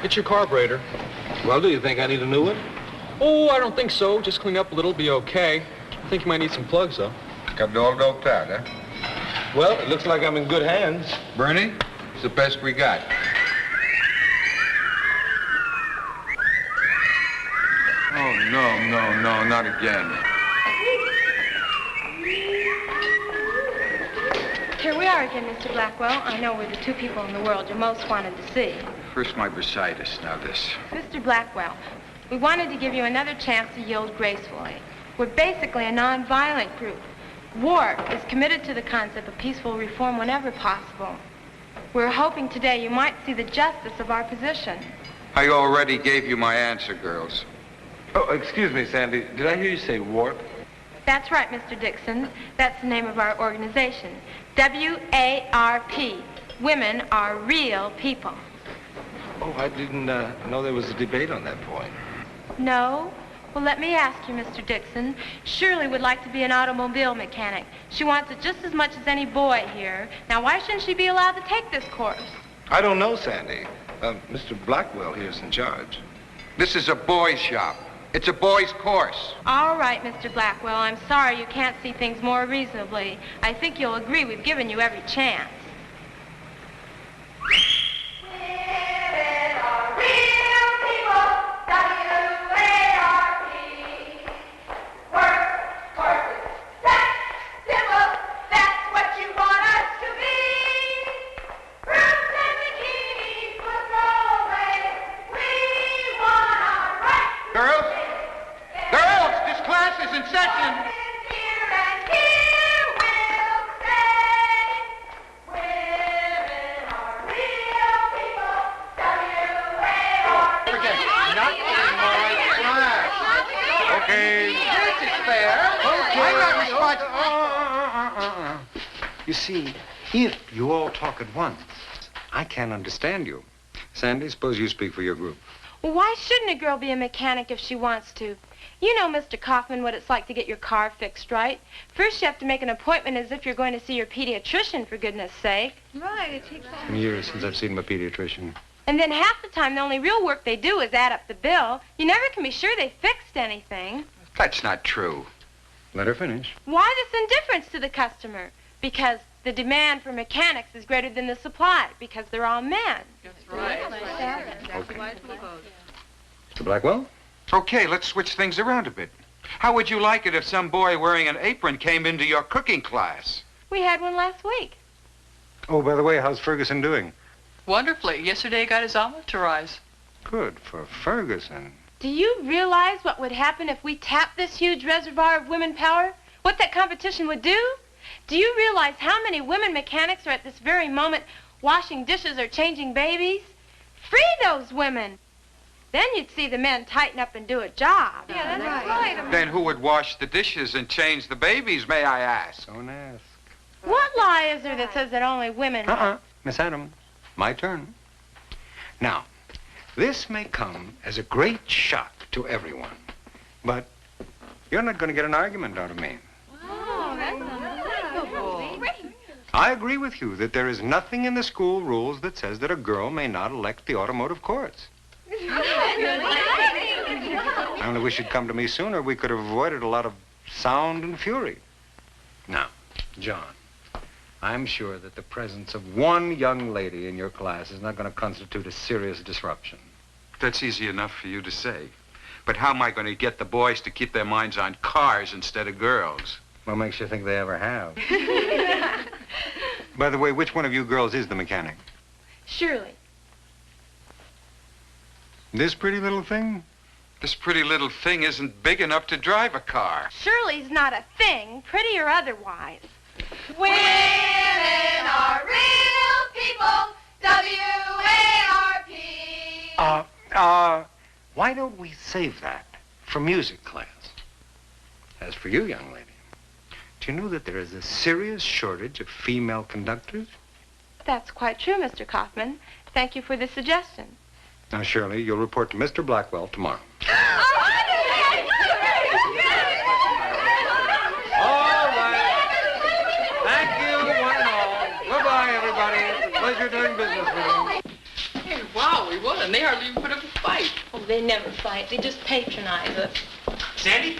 It's your carburetor. Well, do you think I need a new one? Oh, I don't think so. Just clean up a little, be okay. I think you might need some plugs, though. Got it all doped out, huh? Well, it looks like I'm in good hands. Bernie, it's the best we got. Oh, no, not again. Here we are again, Mr. Blackwell. I know we're the two people in the world you most wanted to see. First my bursitis, now this. Mr. Blackwell, we wanted to give you another chance to yield gracefully. We're basically a non-violent group. WARP is committed to the concept of peaceful reform whenever possible. We're hoping today you might see the justice of our position. I already gave you my answer, girls. Oh, excuse me, Sandy. Did I hear you say warp? That's right, Mr. Dixon. That's the name of our organization. W-A-R-P. Women are real people. Oh, I didn't know there was a debate on that point. No? Well, let me ask you, Mr. Dixon. Shirley would like to be an automobile mechanic. She wants it just as much as any boy here. Now, why shouldn't she be allowed to take this course? I don't know, Sandy. Mr. Blackwell here is in charge. This is a boys' shop. It's a boys' course. All right, Mr. Blackwell. I'm sorry you can't see things more reasonably. I think you'll agree we've given you every chance. You see, if you all talk at once, I can't understand you. Sandy, suppose you speak for your group. Well, why shouldn't a girl be a mechanic if she wants to? You know, Mr. Kaufman, what it's like to get your car fixed right. First, you have to make an appointment as if you're going to see your pediatrician, for goodness sake. Right, it takes It's been years since I've seen my pediatrician. And then half the time, the only real work they do is add up the bill. You never can be sure they fixed anything. That's not true. Let her finish. Why this indifference to the customer? Because the demand for mechanics is greater than the supply, because they're all men. That's right. Okay. Mr. Blackwell? Okay, let's switch things around a bit. How would you like it if some boy wearing an apron came into your cooking class? We had one last week. Oh, by the way, how's Ferguson doing? Wonderfully. Yesterday he got his omelet to rise. Good for Ferguson. Do you realize what would happen if we tapped this huge reservoir of women power? What that competition would do? Do you realize how many women mechanics are at this very moment washing dishes or changing babies? Free those women. Then you'd see the men tighten up and do a job. Yeah, that's right. Then who would wash the dishes and change the babies, may I ask? Don't ask. What law is there that says that only women... Miss Adams, my turn. Now, this may come as a great shock to everyone, but you're not going to get an argument out of me. Oh, that's unbelievable. I agree with you that there is nothing in the school rules that says that a girl may not elect the automotive course. I only wish you'd come to me sooner. We could have avoided a lot of sound and fury. Now, John, I'm sure that the presence of one young lady in your class is not going to constitute a serious disruption. That's easy enough for you to say. But how am I going to get the boys to keep their minds on cars instead of girls? What makes you think they ever have? By the way, which one of you girls is the mechanic? Shirley. This pretty little thing? This pretty little thing isn't big enough to drive a car. Shirley's not a thing, pretty or otherwise. Women are real people. W-A-R-P. Why don't we save that for music class? As for you, young lady, do you know that there is a serious shortage of female conductors? That's quite true, Mr. Kaufman. Thank you for the suggestion. Now, Shirley, you'll report to Mr. Blackwell tomorrow. All right. Thank you, one and all. Goodbye, everybody. It's a pleasure doing business with you. Hey, wow, we we won, and they hardly even put up a fight. Oh, they never fight. They just patronize us. Sandy?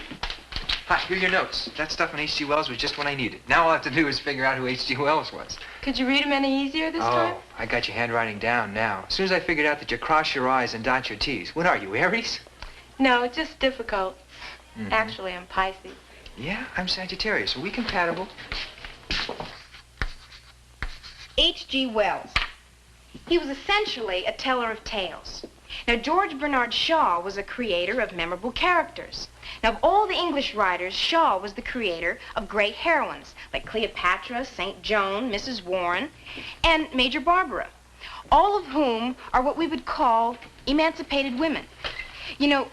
Hi, here are your notes. That stuff on H.G. Wells was just what I needed. Now all I have to do is figure out who H.G. Wells was. Could you read them any easier this time? Oh, I got your handwriting down now. As soon as I figured out that you cross your I's and dot your T's. What are you, Aries? No, it's just difficult. Mhm. Actually, I'm Pisces. Yeah, I'm Sagittarius. Are we compatible? H.G. Wells. He was essentially a teller of tales. Now, George Bernard Shaw was a creator of memorable characters. Now, of all the English writers, Shaw was the creator of great heroines, like Cleopatra, St. Joan, Mrs. Warren, and Major Barbara, all of whom are what we would call emancipated women. You know,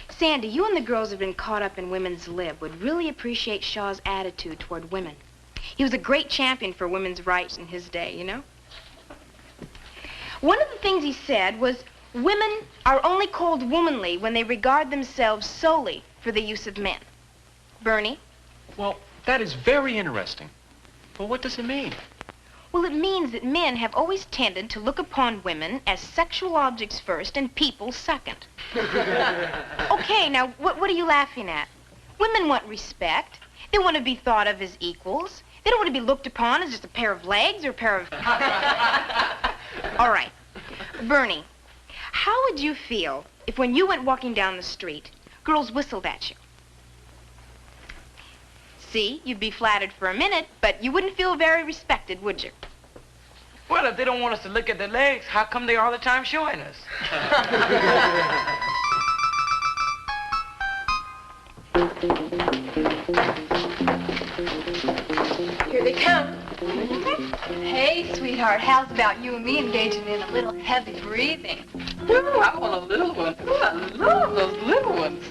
Sandy, you and the girls have been caught up in women's lib would really appreciate Shaw's attitude toward women. He was a great champion for women's rights in his day, you know? One of the things he said was, women are only called womanly when they regard themselves solely for the use of men. Bernie? Well, that is very interesting. But what does it mean? Well, it means that men have always tended to look upon women as sexual objects first and people second. Okay, now, what are you laughing at? Women want respect. They want to be thought of as equals. They don't want to be looked upon as just a pair of legs or a pair of... All right. Bernie, how would you feel if when you went walking down the street, girls whistled at you? See, you'd be flattered for a minute, but you wouldn't feel very respected, would you? Well, if they don't want us to look at their legs, how come they all the time showing us? Here they come. Hey, sweetheart, how's about you and me engaging in a little heavy breathing? Ooh, I want a little one. Ooh, I love those little ones.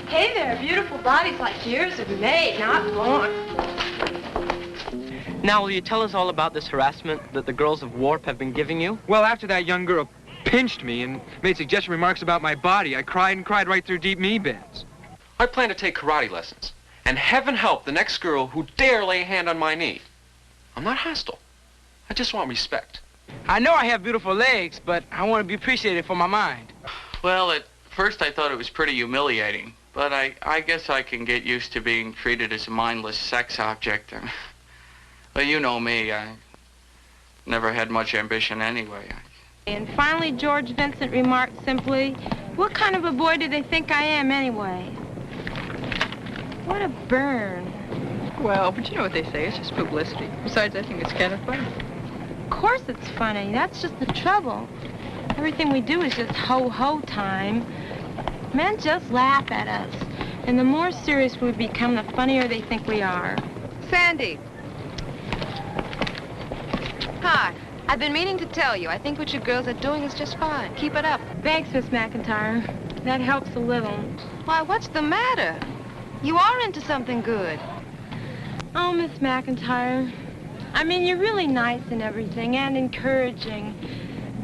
Hey there, beautiful bodies like yours are made, not born. Now, will you tell us all about this harassment that the girls of Warp have been giving you? Well, after that young girl pinched me and made suggestion remarks about my body, I cried and cried right through deep knee bends. I plan to take karate lessons. And heaven help the next girl who dare lay a hand on my knee. I'm not hostile. I just want respect. I know I have beautiful legs, but I want to be appreciated for my mind. Well, at first I thought it was pretty humiliating, but I guess I can get used to being treated as a mindless sex object. Well, you know me, I never had much ambition anyway. And finally, George Vincent remarked simply, what kind of a boy do they think I am anyway? What a burn. Well, but you know what they say, it's just publicity. Besides, I think it's kind of funny. Of course it's funny. That's just the trouble. Everything we do is just ho-ho time. Men just laugh at us. And the more serious we become, the funnier they think we are. Sandy. Hi. I've been meaning to tell you, I think what you girls are doing is just fine. Keep it up. Thanks, Miss McIntyre. That helps a little. Why, what's the matter? You are into something good. Oh, Miss McIntyre. I mean, you're really nice and everything, and encouraging.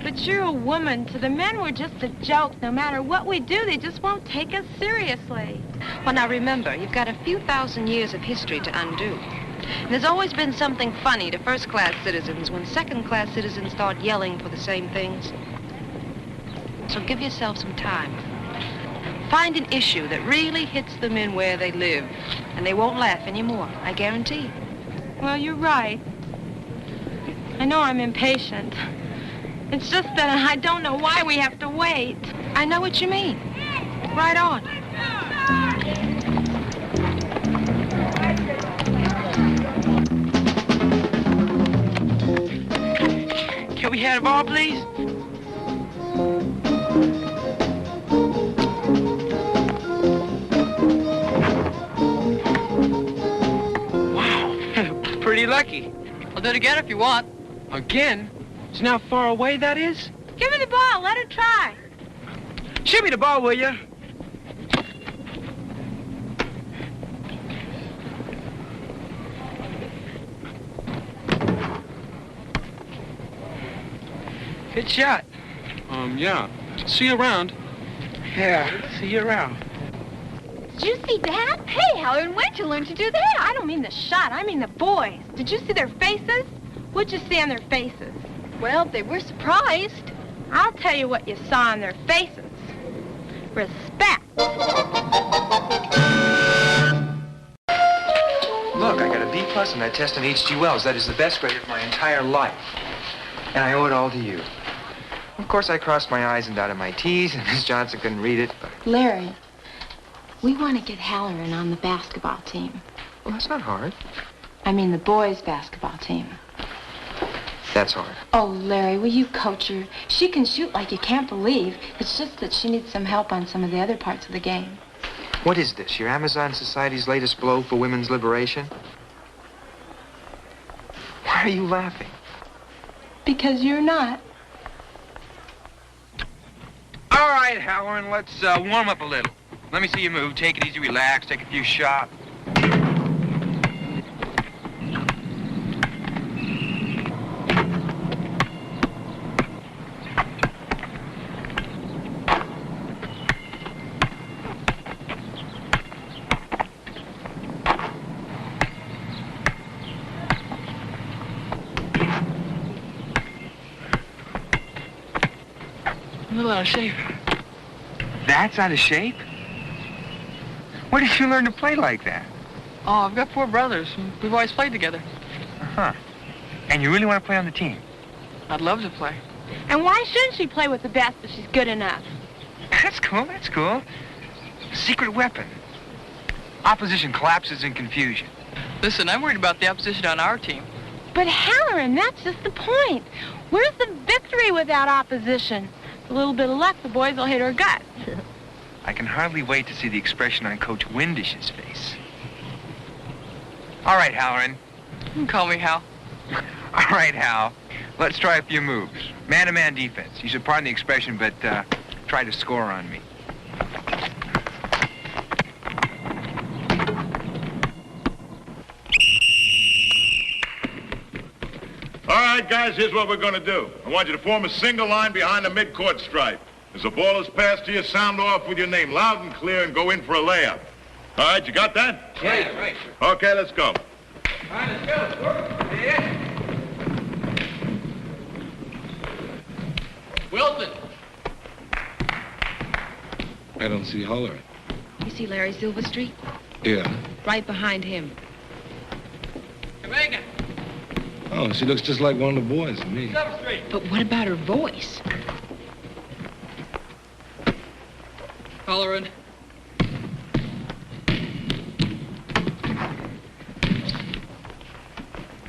But you're a woman. To the men, we're just a joke. No matter what we do, they just won't take us seriously. Well, now remember, you've got a few thousand years of history to undo. And there's always been something funny to first-class citizens when second-class citizens start yelling for the same things. So give yourself some time. Find an issue that really hits them in where they live, and they won't laugh anymore, I guarantee. Well, you're right. I know I'm impatient. It's just that I don't know why we have to wait. I know what you mean. Right on. Can we have a ball, please? Pretty lucky. I'll do it again if you want. Again? So now how far away that is? Give me the ball. Let her try. Shoot me the ball, will you? Good shot. Yeah. See you around. Yeah, see you around. Did you see that? Hey, Helen, where'd you learn to do that? I don't mean the shot. I mean the boys. Did you see their faces? What'd you see on their faces? Well, they were surprised. I'll tell you what you saw on their faces. Respect. Look, I got a B+ on that test on H.G. Wells. That is the best grade of my entire life. And I owe it all to you. Of course, I crossed my I's and dotted my T's, and Miss Johnson couldn't read it, but... Larry, we want to get Halloran on the basketball team. Well, that's not hard. I mean the boys' basketball team. That's hard. Oh, Larry, will you coach her? She can shoot like you can't believe. It's just that she needs some help on some of the other parts of the game. What is this, your Amazon Society's latest blow for women's liberation? Why are you laughing? Because you're not. All right, Halloran, let's warm up a little. Let me see you move. Take it easy, relax, take a few shots. A little out of shape. That's out of shape? Where did you learn to play like that? Oh, I've got 4 brothers. We've always played together. Uh-huh. And you really want to play on the team? I'd love to play. And why shouldn't she play with the best if she's good enough? That's cool, that's cool. Secret weapon. Opposition collapses in confusion. Listen, I'm worried about the opposition on our team. But Halloran, that's just the point. Where's the victory without opposition? A little bit of luck, the boys will hit her gut. I can hardly wait to see the expression on Coach Windish's face. All right, Halloran. You can call me Hal. All right, Hal. Let's try a few moves. Man-to-man defense. You should pardon the expression, but try to score on me. All right, guys, here's what we're going to do. I want you to form a single line behind the midcourt stripe. As the ball is passed to you, sound off with your name loud and clear and go in for a layup. All right, you got that? Yeah, right. Okay, let's go. All right, let's go. Yeah. Wilson! I don't see Halloran. You see Larry Silverstreet? Yeah. Right behind him. Reagan! Oh, she looks just like one of the boys to me. But what about her voice? Halloran.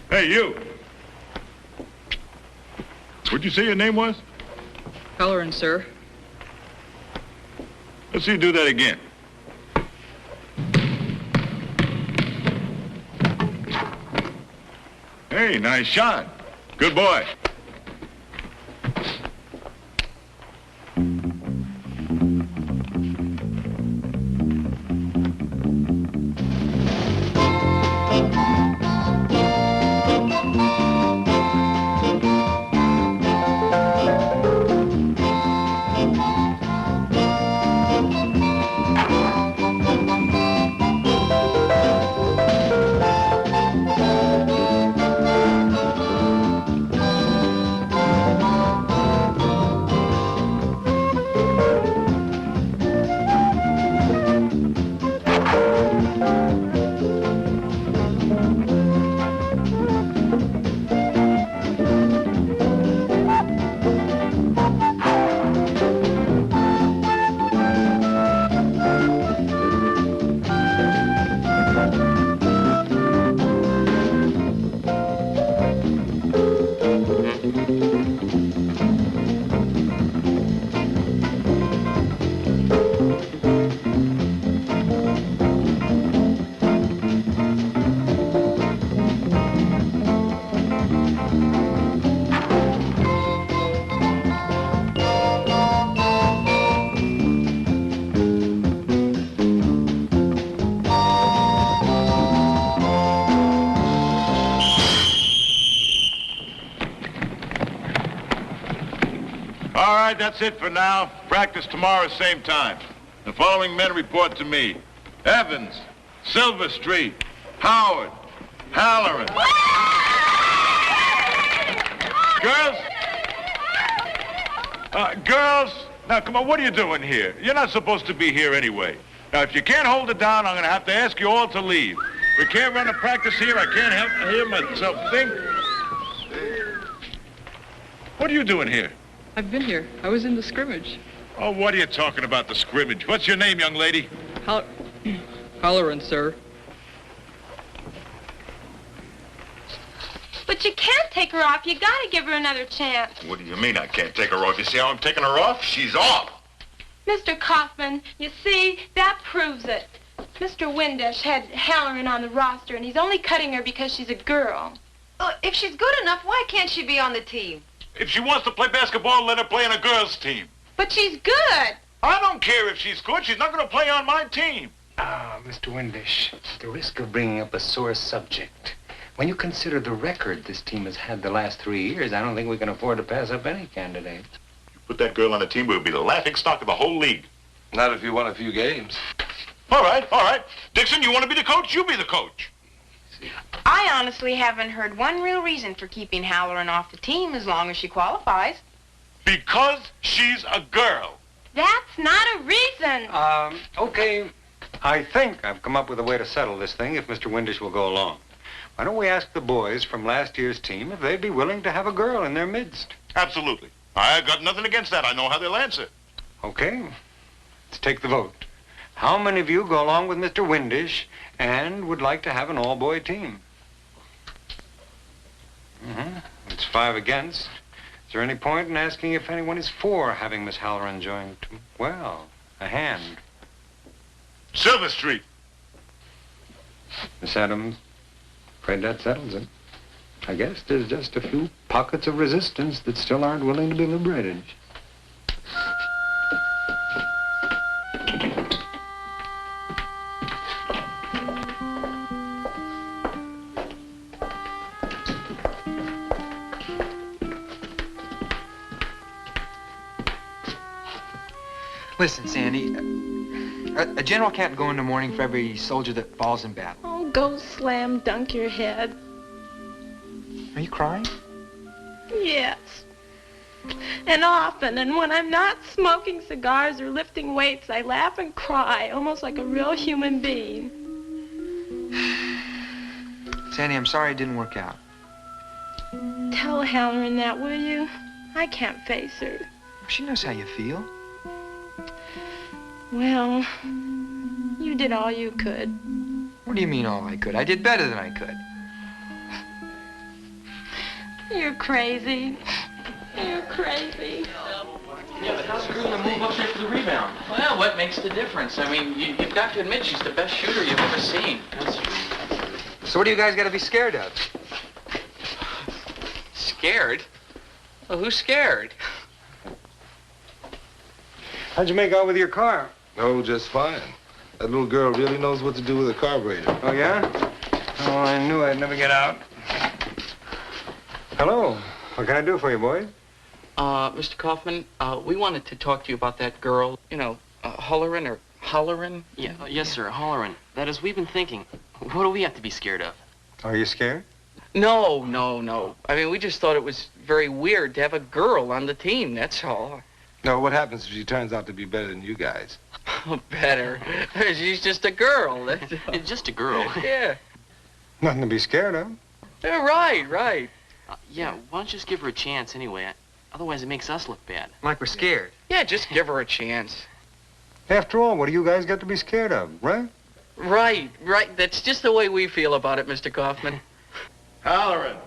Hey, you. What'd you say your name was? Halloran, sir. Let's see you do that again. Hey, nice shot. Good boy. All right, that's it for now. Practice tomorrow, same time. The following men report to me. Evans, Silverstreet, Howard, Halloran. Girls, Girls, now come on, what are you doing here? You're not supposed to be here anyway. Now, if you can't hold it down, I'm going to have to ask you all to leave. We can't run a practice here. I can't help hear myself think. What are you doing here? I've been here. I was in the scrimmage. Oh, what are you talking about, the scrimmage? What's your name, young lady? Halloran, sir. But you can't take her off. You gotta give her another chance. What do you mean I can't take her off? You see how I'm taking her off? She's off. Mr. Kaufman, you see, that proves it. Mr. Windish had Halloran on the roster, and he's only cutting her because she's a girl. If she's good enough, why can't she be on the team? If she wants to play basketball, let her play on a girls' team. But she's good. I don't care if she's good. She's not going to play on my team. Mr. Windish, at the risk of bringing up a sore subject, when you consider the record this team has had the last 3 years, I don't think we can afford to pass up any candidate. You put that girl on the team, we'll be the laughing stock of the whole league. Not if you won a few games. All right, all right. Dixon, you want to be the coach? You be the coach. I honestly haven't heard one real reason for keeping Halloran off the team as long as she qualifies. Because she's a girl. That's not a reason. Okay. I think I've come up with a way to settle this thing if Mr. Windish will go along. Why don't we ask the boys from last year's team if they'd be willing to have a girl in their midst? Absolutely. I got nothing against that. I know how they'll answer. Okay. Let's take the vote. How many of you go along with Mr. Windish and would like to have an all-boy team? It's 5 against. Is there any point in asking if anyone is for having Miss Halloran join? Well, a hand. Silver Street. Miss Adams, afraid that settles it. I guess there's just a few pockets of resistance that still aren't willing to be liberated. Listen, Sandy, a general can't go into mourning for every soldier that falls in battle. Oh, go slam dunk your head. Are you crying? Yes. And often, and when I'm not smoking cigars or lifting weights, I laugh and cry, almost like a real human being. Sandy, I'm sorry it didn't work out. Tell Halloran that, will you? I can't face her. She knows how you feel. Well, you did all you could. What do you mean all I could? I did better than I could. You're crazy. You're crazy. Yeah, but how's Drew gonna move up there for the rebound? Well, what makes the difference? I mean, you've got to admit she's the best shooter you've ever seen. So what do you guys got to be scared of? Scared? Well, who's scared? How'd you make out with your car? Oh, just fine. That little girl really knows what to do with a carburetor. Oh, yeah? Oh, I knew I'd never get out. Hello. What can I do for you, boys? Mr. Kaufman, we wanted to talk to you about that girl, you know, Halloran or Halloran? Yeah, yes, sir, Halloran. That is, we've been thinking, what do we have to be scared of? Are you scared? No, no, no. I mean, we just thought it was very weird to have a girl on the team, that's all. No, what happens if she turns out to be better than you guys? Better. She's just a girl. It's just a girl. Yeah. Nothing to be scared of. Yeah, right, right. Yeah, why don't you just give her a chance anyway? Otherwise, it makes us look bad. Like we're scared. Yeah, just give her a chance. After all, what do you guys got to be scared of, right? Right, right. That's just the way we feel about it, Mr. Kaufman. Halloran.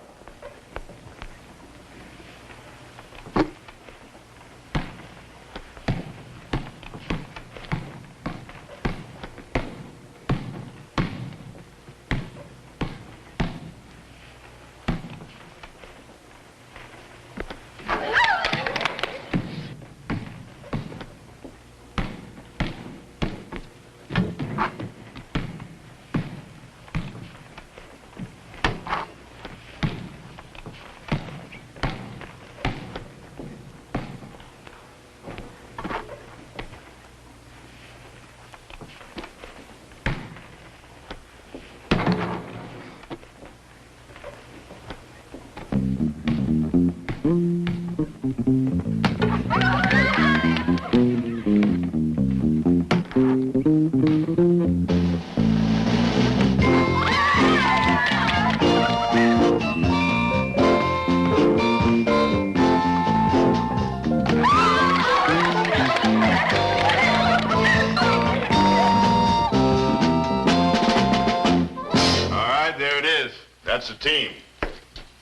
That's the team.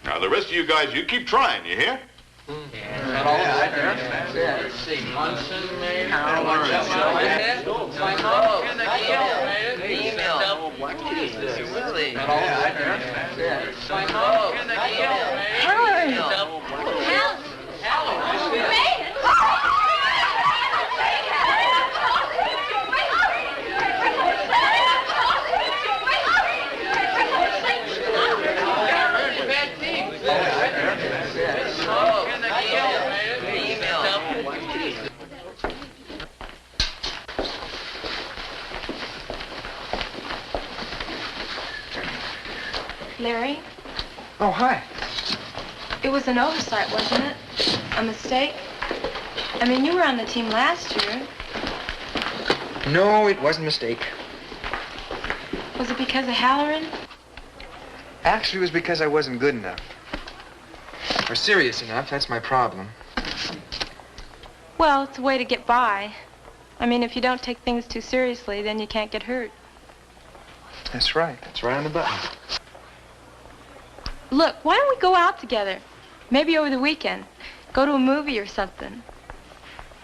Now, the rest of you guys, you keep trying, you hear? Let's see. Munson made it. What is this? Really? Larry, Oh, hi. it was an oversight, wasn't it? A mistake? I mean, you were on the team last year. No, it wasn't a mistake. Was it because of Halloran? Actually, it was because I wasn't good enough. Or serious enough, that's my problem. Well, it's a way to get by. I mean, if you don't take things too seriously, then you can't get hurt. That's right. That's right on the button. Look, why don't we go out together? Maybe over the weekend. Go to a movie or something.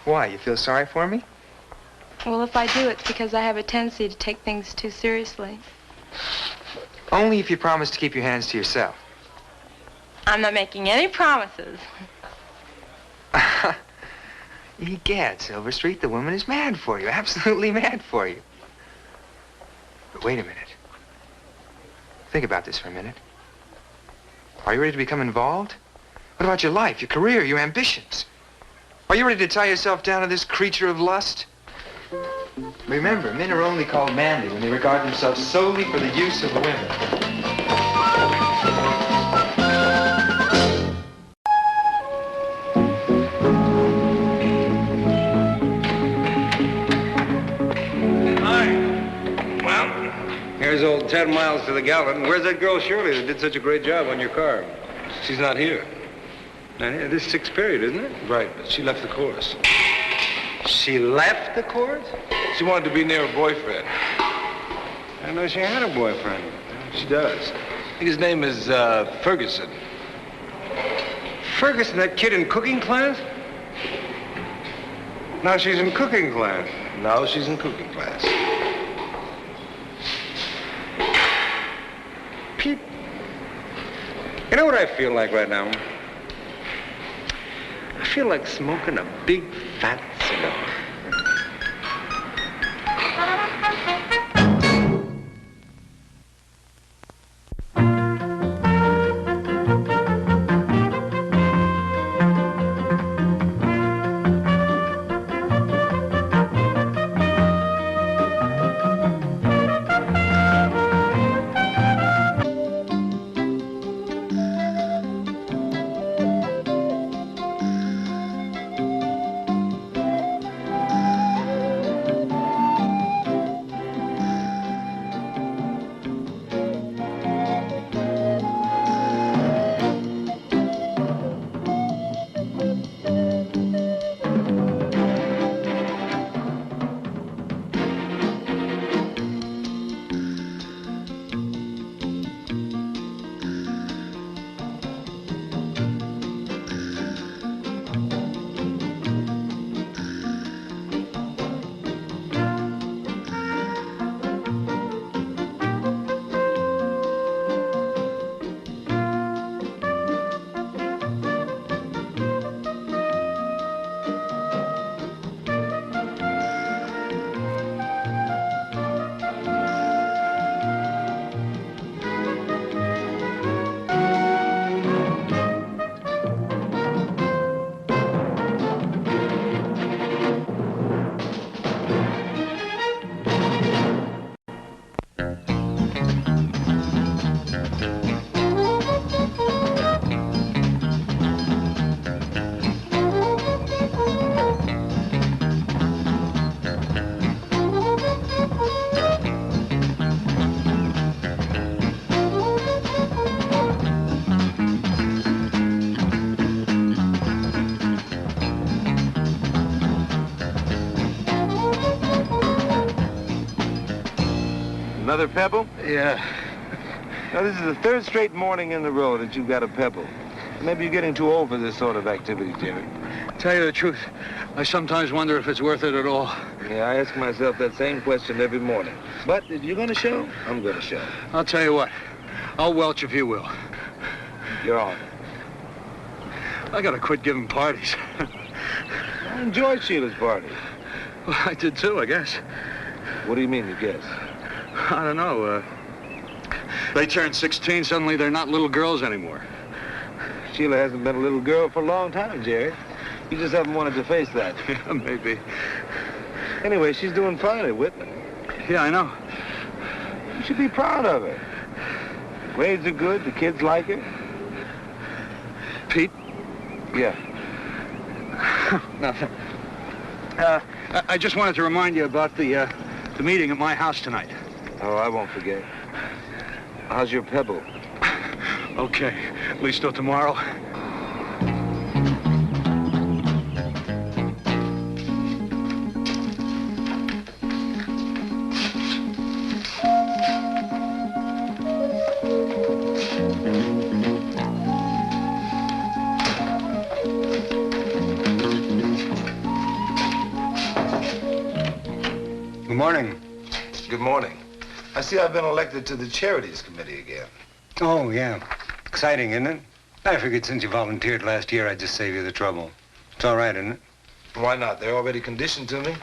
Why, you feel sorry for me? Well, if I do, it's because I have a tendency to take things too seriously. Only if you promise to keep your hands to yourself. I'm not making any promises. Egad, Silver Street, the woman is mad for you. Absolutely mad for you. But wait a minute. Think about this for a minute. Are you ready to become involved? What about your life, your career, your ambitions? Are you ready to tie yourself down to this creature of lust? Remember, men are only called manly when they regard themselves solely for the use of women. Here's old 10 miles to the gallon. Where's that girl Shirley that did such a great job on your car? She's not here. Not here. This is sixth period, isn't it? Right, but she left the course. She left the course? She wanted to be near her boyfriend. I know she had a boyfriend. She does. I think his name is Ferguson. Ferguson, that kid in cooking class? Now she's in cooking class. Now she's in cooking class. Pete, you know what I feel like right now? I feel like smoking a big, fat cigar. Another pebble? Yeah. Now, this is the third straight morning in a row that you've got a pebble. Maybe you're getting too old for this sort of activity, Jerry. Tell you the truth, I sometimes wonder if it's worth it at all. Yeah, I ask myself that same question every morning. But if you're going to show, I'm going to show. I'll tell you what. I'll welch if you will. You're on. I gotta quit giving parties. I enjoyed Sheila's party. Well, I did too, I guess. What do you mean, you guess? I don't know. They turned 16, suddenly they're not little girls anymore. Sheila hasn't been a little girl for a long time, Jerry. You just haven't wanted to face that. Yeah, maybe. Anyway, she's doing fine at Whitman. Yeah, I know. You should be proud of her. The grades are good, the kids like her. Pete? Yeah. Nothing. I just wanted to remind you about the meeting at my house tonight. Oh, I won't forget. How's your pebble? Okay, at least till tomorrow. Good morning. Good morning. I see I've been elected to the Charities Committee again. Oh, yeah. Exciting, isn't it? I figured since you volunteered last year, I'd just save you the trouble. It's all right, isn't it? Why not? They're already conditioned to me.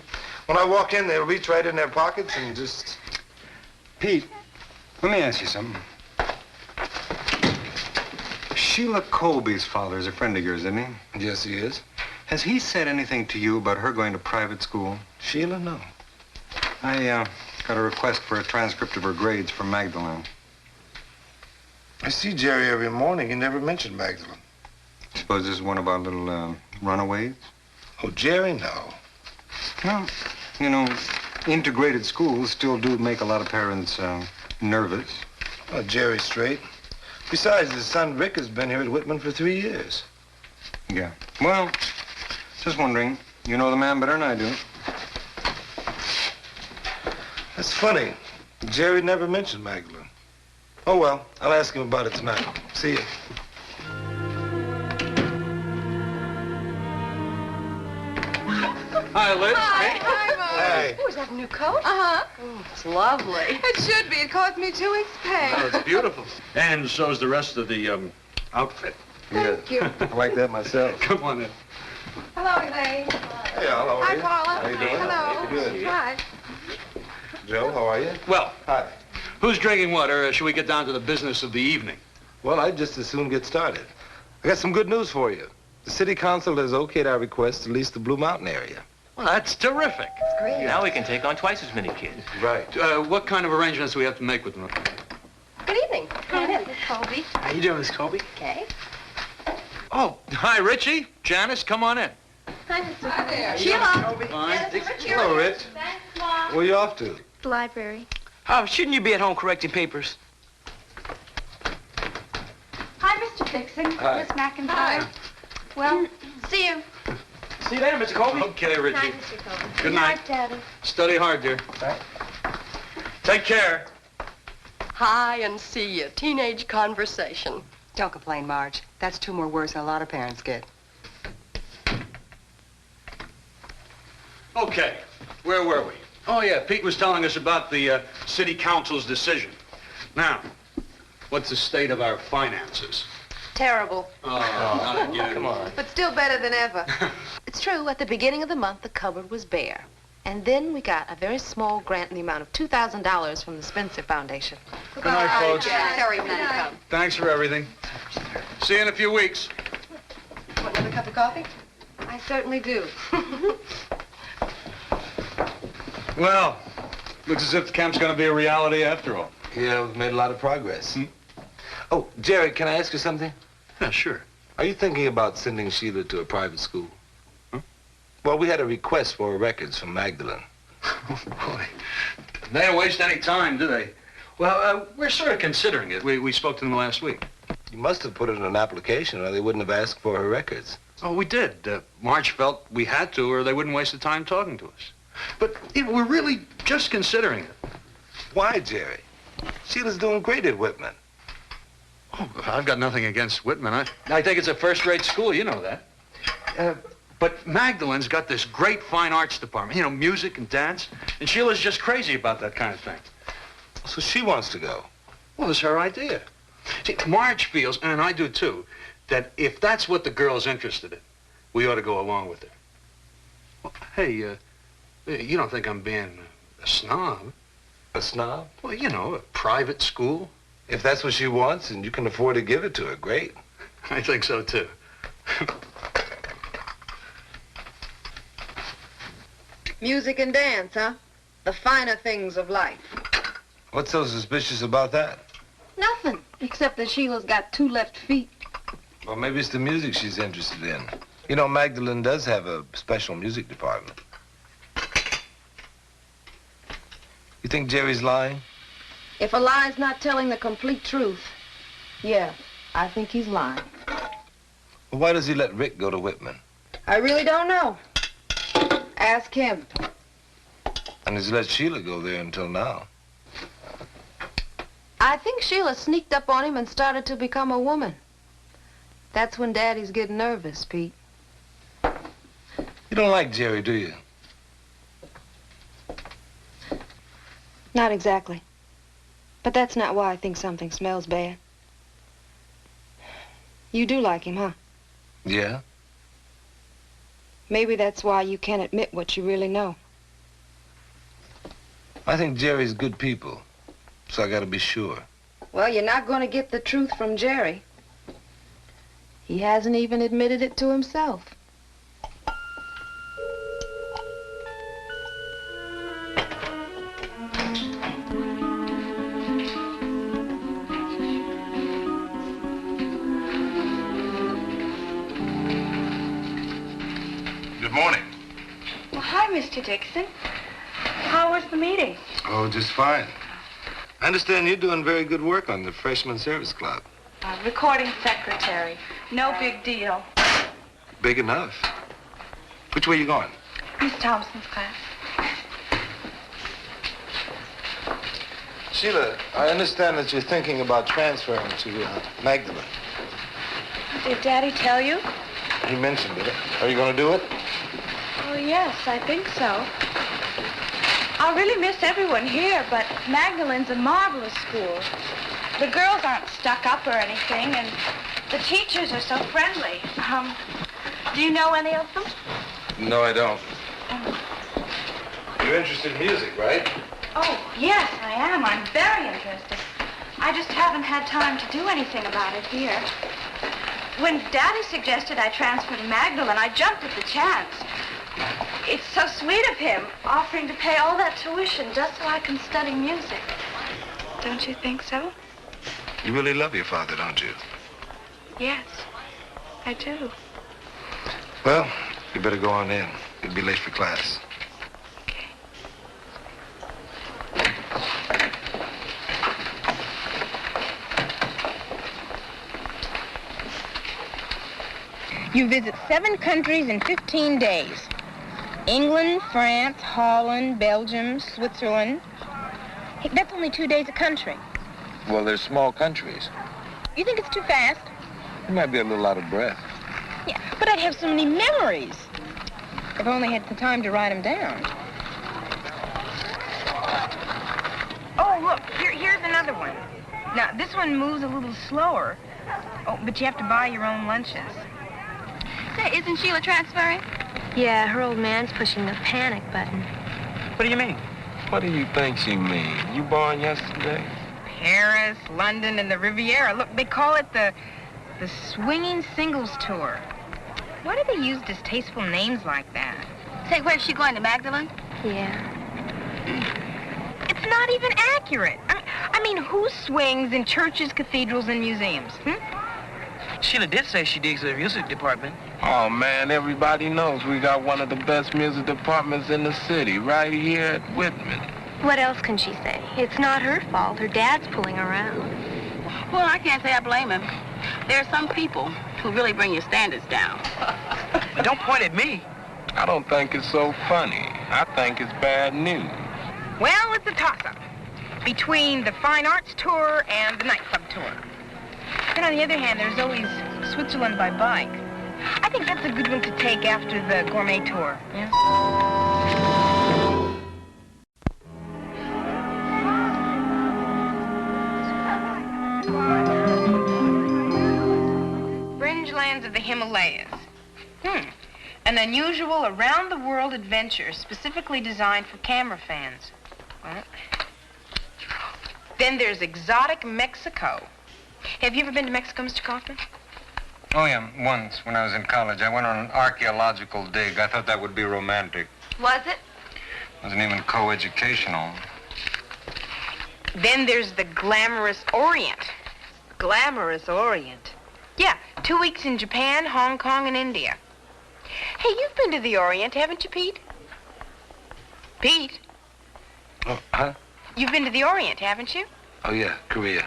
When I walk in, they'll reach right in their pockets and just... Pete, let me ask you something. Sheila Colby's father is a friend of yours, isn't he? Yes, he is. Has he said anything to you about her going to private school? Sheila, no. I got a request for a transcript of her grades from Magdalene. I see Jerry every morning. He never mentioned Magdalene. Suppose this is one about little runaways? Oh, Jerry, no. Well, you know, integrated schools still do make a lot of parents nervous. Well, Jerry's straight. Besides, his son Rick has been here at Whitman for 3 years. Yeah. Well, just wondering. You know the man better than I do. That's funny. Jerry never mentioned Magdalene. Oh, well, I'll ask him about it tonight. See you. Hi, Liz. Hi, Mom. Hey. Oh, is that a new coat? Uh-huh. Oh, it's lovely. It should be. It cost me 2 weeks' pay. Oh, it's beautiful. And so's the rest of the outfit. Thank you. I like that myself. Come on in. Hello, Elaine. Hey, Al, how are Hi, you? Paula. How you doing? Hello. Good. Hi. Joe, how are you? Well, Hi. who's drinking what, or should we get down to the business of the evening? Well, I'd just as soon get started. I got some good news for you. The city council has okayed our request to lease the Blue Mountain area. Well, that's terrific. It's great. Now we can take on twice as many kids. Right. What kind of arrangements do we have to make with them? Good evening. Come in, Miss Colby. How you doing, Miss Colby? Okay. Oh, hi, Richie. Janice, come on in. Hi, Mr. Hi there. Sheila. Fine. Hello, Rich. Thanks, Mom. Where are you off to? The library. Oh, shouldn't you be at home correcting papers? Hi, Mr. Dixon. Hi. Miss McIntyre. Well, see you. See you later, Mr. Colby. Okay, Richie. Night, Mr. Colby. Good night. Daddy. Study hard, dear. Take care. Hi and see you. Teenage conversation. Don't complain, Marge. That's 2 more words than a lot of parents get. Okay, where were we? Oh, yeah, Pete was telling us about the city council's decision. Now, what's the state of our finances? Terrible. Oh, not again. Come on. But still better than ever. It's true, at the beginning of the month, the cupboard was bare. And then we got a very small grant in the amount of $2,000 from the Spencer Foundation. Good night, folks. Harry, come. Thanks for everything. See you in a few weeks. Want another cup of coffee? I certainly do. Well, looks as if the camp's going to be a reality after all. Yeah, we've made a lot of progress. Oh, Jerry, can I ask you something? Yeah, sure. Are you thinking about sending Sheila to a private school? Huh? Well, we had a request for her records from Magdalene. Boy, they don't waste any time, do they? Well, we're sort of considering it. We spoke to them last week. You must have put it in an application or they wouldn't have asked for her records. Oh, we did. Marge felt we had to or they wouldn't waste the time talking to us. But we're really just considering it. Why, Jerry? Sheila's doing great at Whitman. Oh, I've got nothing against Whitman. I think it's a first-rate school. You know that. But Magdalene's got this great fine arts department. You know, music and dance. And Sheila's just crazy about that kind of thing. So she wants to go. Well, it's her idea. See, Marge feels, and I do too, that if that's what the girl's interested in, we ought to go along with it. Well, hey, you don't think I'm being a snob? A snob? Well, you know, a private school. If that's what she wants and you can afford to give it to her, great. I think so, too. Music and dance, huh? The finer things of life. What's so suspicious about that? Nothing, except that Sheila's got 2 left feet. Well, maybe it's the music she's interested in. You know, Magdalene does have a special music department. You think Jerry's lying? If a lie's not telling the complete truth, yeah, I think he's lying. Well, why does he let Rick go to Whitman? I really don't know. Ask him. And he's let Sheila go there until now. I think Sheila sneaked up on him and started to become a woman. That's when Daddy's getting nervous, Pete. You don't like Jerry, do you? Not exactly. But that's not why I think something smells bad. You do like him, huh? Yeah? Maybe that's why you can't admit what you really know. I think Jerry's good people, so I gotta be sure. Well, you're not going to get the truth from Jerry. He hasn't even admitted it to himself. Good morning. Well, hi, Mr. Dixon. How was the meeting? Oh, just fine. I understand you're doing very good work on the Freshman Service Club. Recording secretary. No big deal. Big enough. Which way you going? Miss Thompson's class. Sheila, I understand that you're thinking about transferring to Magdalene. Did Daddy tell you? He mentioned it. Are you going to do it? Oh, yes, I think so. I'll really miss everyone here, but Magdalene's a marvelous school. The girls aren't stuck up or anything, and the teachers are so friendly. Do you know any of them? No, I don't. You're interested in music, right? Oh, yes, I am. I'm very interested. I just haven't had time to do anything about it here. When Daddy suggested I transfer to Magdalene, I jumped at the chance. It's so sweet of him, offering to pay all that tuition just so I can study music. Don't you think so? You really love your father, don't you? Yes, I do. Well, you better go on in. You'll be late for class. You visit 7 countries in 15 days. England, France, Holland, Belgium, Switzerland. Hey, that's only 2 days a country. Well, they're small countries. You think it's too fast? You might be a little out of breath. Yeah, but I'd have so many memories. If I only had the time to write them down. Oh, look, here's another one. Now, this one moves a little slower. Oh, but you have to buy your own lunches. Say, isn't Sheila transferring? Yeah, her old man's pushing the panic button. What do you mean? What do you think she means? You born yesterday? Paris, London, and the Riviera. Look, they call it the Swinging Singles Tour. Why do they use distasteful names like that? Say, where's she going, to Magdalene? Yeah. It's not even accurate. I mean, who swings in churches, cathedrals, and museums? Sheila did say she digs the music department. Oh, man, everybody knows we got one of the best music departments in the city, right here at Whitman. What else can she say? It's not her fault. Her dad's pulling her around. Well, I can't say I blame him. There are some people who really bring your standards down. Don't point at me. I don't think it's so funny. I think it's bad news. Well, it's a toss-up between the Fine Arts Tour and the Nightclub Tour. And on the other hand, there's always Switzerland by bike. I think that's a good one to take after the gourmet tour. Yeah? Fringe lands of the Himalayas. An unusual around-the-world adventure specifically designed for camera fans. Well, then there's exotic Mexico. Have you ever been to Mexico, Mr. Kaufman? Oh, yeah, once when I was in college. I went on an archaeological dig. I thought that would be romantic. Was it? Wasn't even co-educational. Then there's the glamorous Orient. Glamorous Orient. Yeah, 2 weeks in Japan, Hong Kong, and India. Hey, you've been to the Orient, haven't you, Pete? Pete? Oh, huh? You've been to the Orient, haven't you? Oh, yeah, Korea.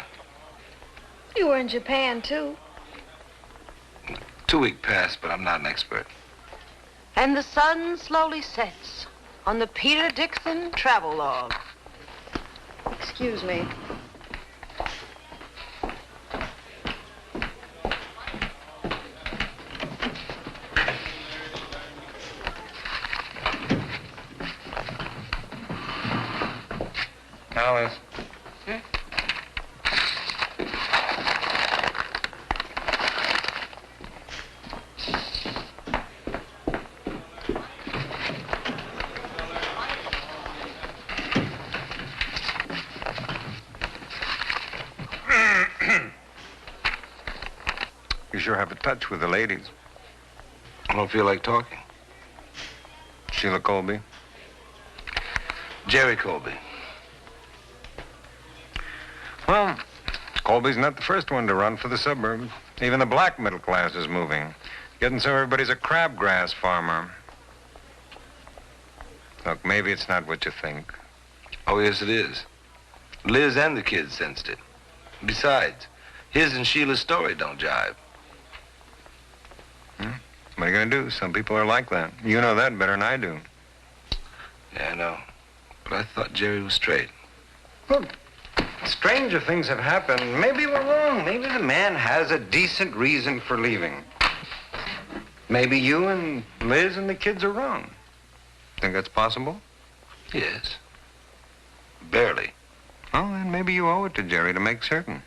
You were in Japan, too. 2-week pass, but I'm not an expert. And the sun slowly sets on the Peter Dixon travelogue. Excuse me. Alice. You sure have a touch with the ladies. I don't feel like talking. Sheila Colby. Jerry Colby. Well, Colby's not the first one to run for the suburbs. Even the black middle class is moving. Getting so everybody's a crabgrass farmer. Look, maybe it's not what you think. Oh, yes, it is. Liz and the kids sensed it. Besides, his and Sheila's story don't jive. What are you going to do? Some people are like that. You know that better than I do. Yeah, I know. But I thought Jerry was straight. Well, stranger things have happened. Maybe we're wrong. Maybe the man has a decent reason for leaving. Maybe you and Liz and the kids are wrong. Think that's possible? Yes. Barely. Well, then maybe you owe it to Jerry to make certain.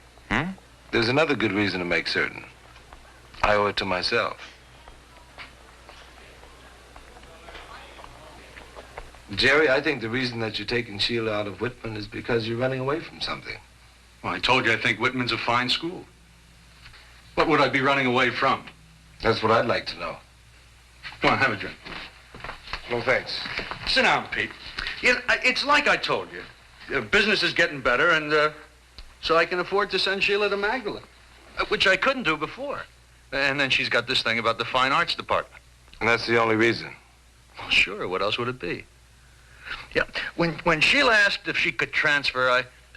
There's another good reason to make certain. I owe it to myself. Jerry, I think the reason that you're taking Sheila out of Whitman is because you're running away from something. Well, I told you I think Whitman's a fine school. What would I be running away from? That's what I'd like to know. Come on, have a drink. No, thanks. Sit down, Pete. It's like I told you. Business is getting better, and so I can afford to send Sheila to Magdalen, which I couldn't do before. And then she's got this thing about the fine arts department. And that's the only reason? Well, sure. What else would it be? Yeah. When Sheila asked if she could transfer,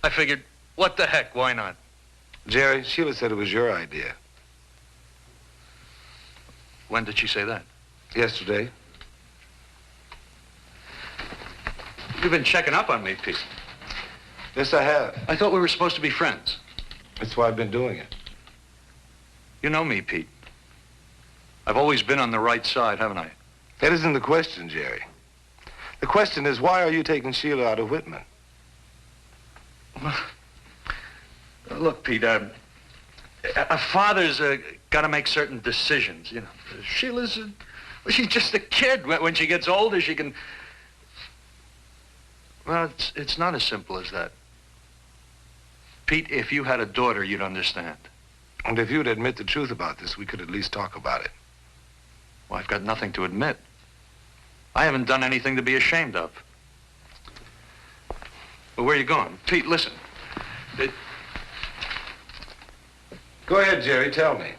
I figured, what the heck, why not? Jerry, Sheila said it was your idea. When did she say that? Yesterday. You've been checking up on me, Pete. Yes, I have. I thought we were supposed to be friends. That's why I've been doing it. You know me, Pete. I've always been on the right side, haven't I? That isn't the question, Jerry. The question is, why are you taking Sheila out of Whitman? Look, Pete, a father's got to make certain decisions, you know. Sheila's, she's just a kid. When she gets older, she can... Well, it's not as simple as that. Pete, if you had a daughter, you'd understand. And if you'd admit the truth about this, we could at least talk about it. Well, I've got nothing to admit. I haven't done anything to be ashamed of. Well, where are you going? Pete, listen. Go ahead, Jerry, tell me.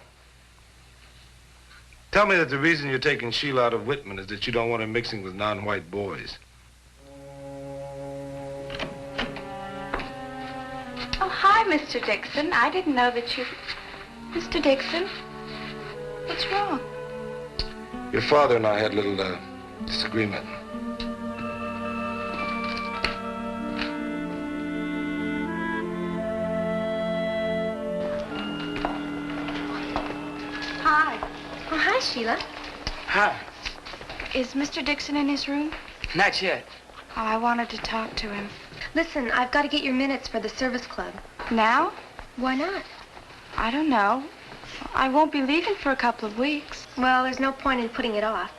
Tell me that the reason you're taking Sheila out of Whitman is that you don't want her mixing with non-white boys. Oh, hi, Mr. Dixon. I didn't know that you... Mr. Dixon? What's wrong? Your father and I had a little, disagreement. Hi, Sheila. Hi. Is Mr. Dixon in his room? Not yet. Oh, I wanted to talk to him. Listen, I've got to get your minutes for the service club. Now? Why not? I don't know. I won't be leaving for a couple of weeks. Well, there's no point in putting it off.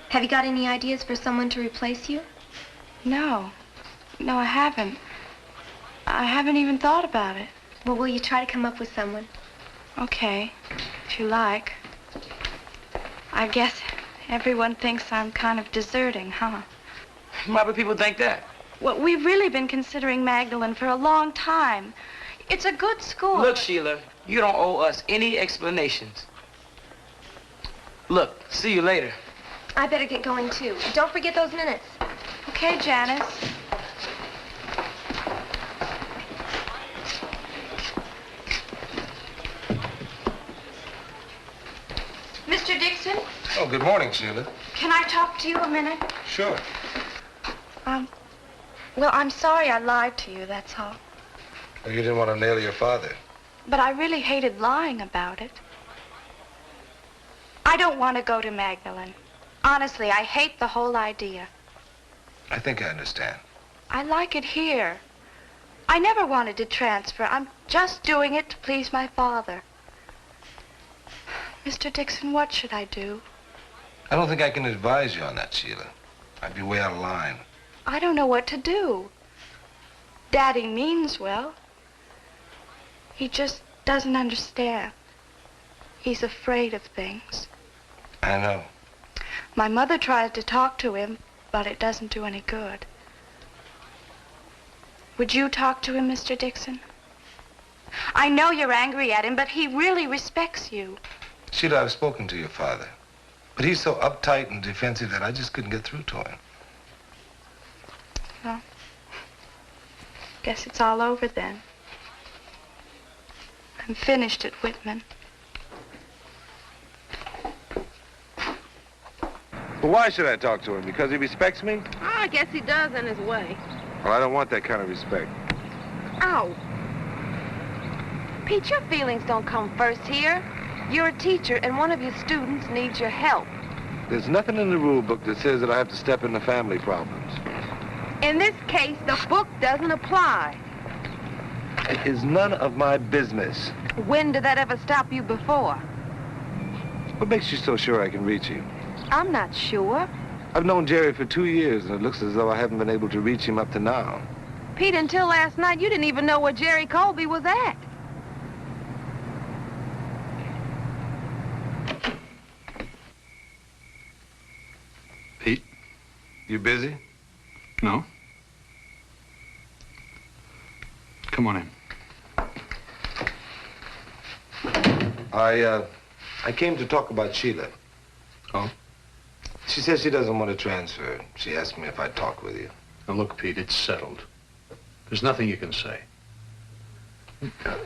Have you got any ideas for someone to replace you? No. No, I haven't. I haven't even thought about it. Well, will you try to come up with someone? Okay, if you like. I guess everyone thinks I'm kind of deserting, huh? Why would people think that? Well, we've really been considering Magdalen for a long time. It's a good school. Look, Sheila, you don't owe us any explanations. Look, see you later. I better get going, too. Don't forget those minutes. Okay, Janice. Mr. Dixon, Oh, good morning, Sheila. can I talk to you a minute? Sure. Well, I'm sorry I lied to you, that's all. You didn't want to nail your father. But I really hated lying about it. I don't want to go to Magdalen. Honestly, I hate the whole idea. I think I understand. I like it here. I never wanted to transfer. I'm just doing it to please my father. Mr. Dixon, what should I do? I don't think I can advise you on that, Sheila. I'd be way out of line. I don't know what to do. Daddy means well. He just doesn't understand. He's afraid of things. I know. My mother tries to talk to him, but it doesn't do any good. Would you talk to him, Mr. Dixon? I know you're angry at him, but he really respects you. Sheila, I've spoken to your father. But he's so uptight and defensive that I just couldn't get through to him. Well, guess it's all over then. I'm finished at Whitman. Well, why should I talk to him? Because he respects me? I guess he does in his way. Well, I don't want that kind of respect. Ow. Pete, your feelings don't come first here. You're a teacher, and one of your students needs your help. There's nothing in the rule book that says that I have to step into family problems. In this case, the book doesn't apply. It is none of my business. When did that ever stop you before? What makes you so sure I can reach you? I'm not sure. I've known Jerry for 2 years, and it looks as though I haven't been able to reach him up to now. Pete, until last night, you didn't even know where Jerry Colby was at. Pete? You busy? No. Come on in. I came to talk about Sheila. Oh? She says she doesn't want to transfer. She asked me if I'd talk with you. Now, look, Pete, it's settled. There's nothing you can say.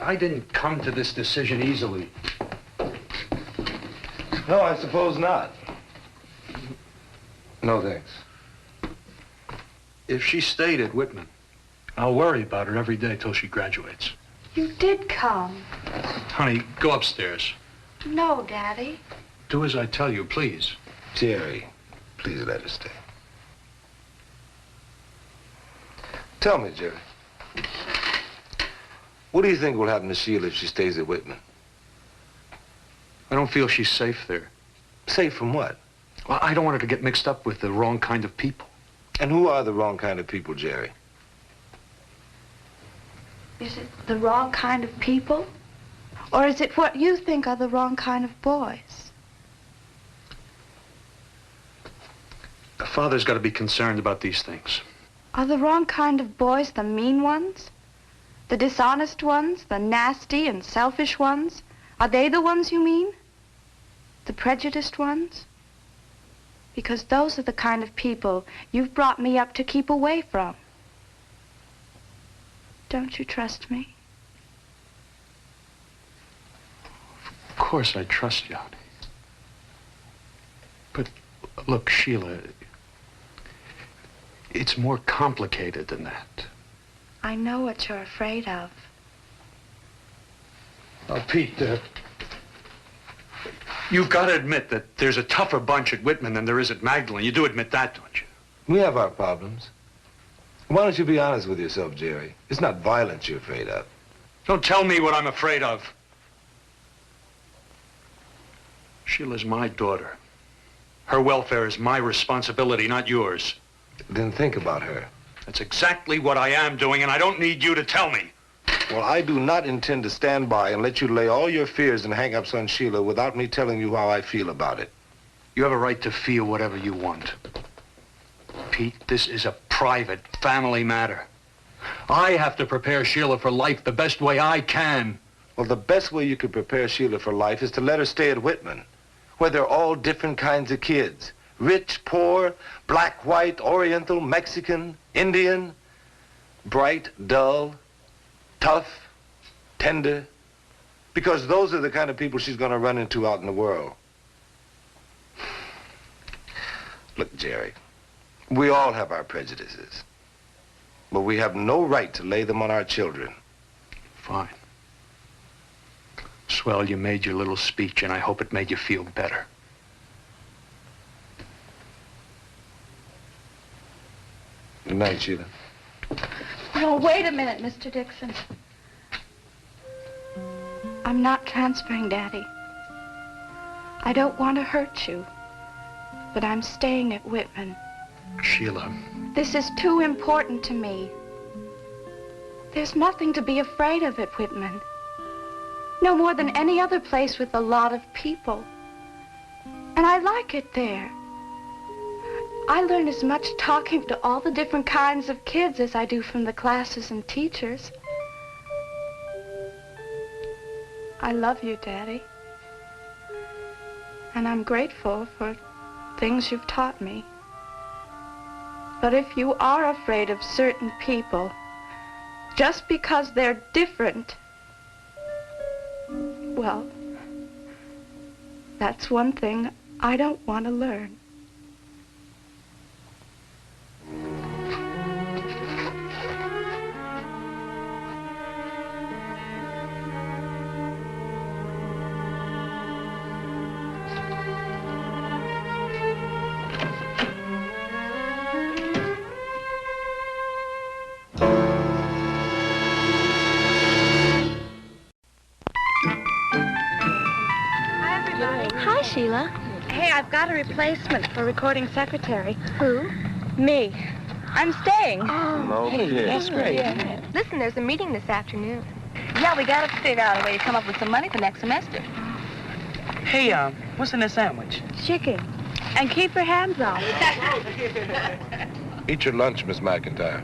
I didn't come to this decision easily. No, I suppose not. No, thanks. If she stayed at Whitman, I'll worry about her every day till she graduates. You did come. Honey, go upstairs. No, Daddy. Do as I tell you, please. Jerry, please let her stay. Tell me, Jerry. What do you think will happen to Sheila if she stays at Whitman? I don't feel she's safe there. Safe from what? Well, I don't want her to get mixed up with the wrong kind of people. And who are the wrong kind of people, Jerry? Is it the wrong kind of people? Or is it what you think are the wrong kind of boys? A father's got to be concerned about these things. Are the wrong kind of boys the mean ones? The dishonest ones? The nasty and selfish ones? Are they the ones you mean? The prejudiced ones? Because those are the kind of people you've brought me up to keep away from. Don't you trust me? Of course I trust you, honey. But look, Sheila, it's more complicated than that. I know what you're afraid of. Oh, Pete, You've got to admit that there's a tougher bunch at Whitman than there is at Magdalen. You do admit that, don't you? We have our problems. Why don't you be honest with yourself, Jerry? It's not violence you're afraid of. Don't tell me what I'm afraid of. Sheila's my daughter. Her welfare is my responsibility, not yours. Then think about her. That's exactly what I am doing, and I don't need you to tell me. Well, I do not intend to stand by and let you lay all your fears and hang-ups on Sheila without me telling you how I feel about it. You have a right to feel whatever you want. Pete, this is a private family matter. I have to prepare Sheila for life the best way I can. Well, the best way you could prepare Sheila for life is to let her stay at Whitman, where they're all different kinds of kids. Rich, poor, black, white, Oriental, Mexican, Indian, bright, dull, tough, tender, because those are the kind of people she's going to run into out in the world. Look, Jerry, we all have our prejudices, but we have no right to lay them on our children. Fine. Swell, you made your little speech, and I hope it made you feel better. Good night, Sheila. No, wait a minute, Mr. Dixon. I'm not transferring, Daddy. I don't want to hurt you, but I'm staying at Whitman. Sheila. This is too important to me. There's nothing to be afraid of at Whitman. No more than any other place with a lot of people. And I like it there. I learn as much talking to all the different kinds of kids as I do from the classes and teachers. I love you, Daddy. And I'm grateful for things you've taught me. But if you are afraid of certain people, just because they're different, well, that's one thing I don't want to learn. Hi, Sheila. Hey, I've got a replacement for recording secretary. Who? Me. I'm staying. Hello, hey, kid. that's great. Yeah. Listen, there's a meeting this afternoon. Yeah, we gotta figure out a way to come up with some money for next semester. Hey, what's in the sandwich? Chicken. And keep your hands off. Eat your lunch, Miss McIntyre.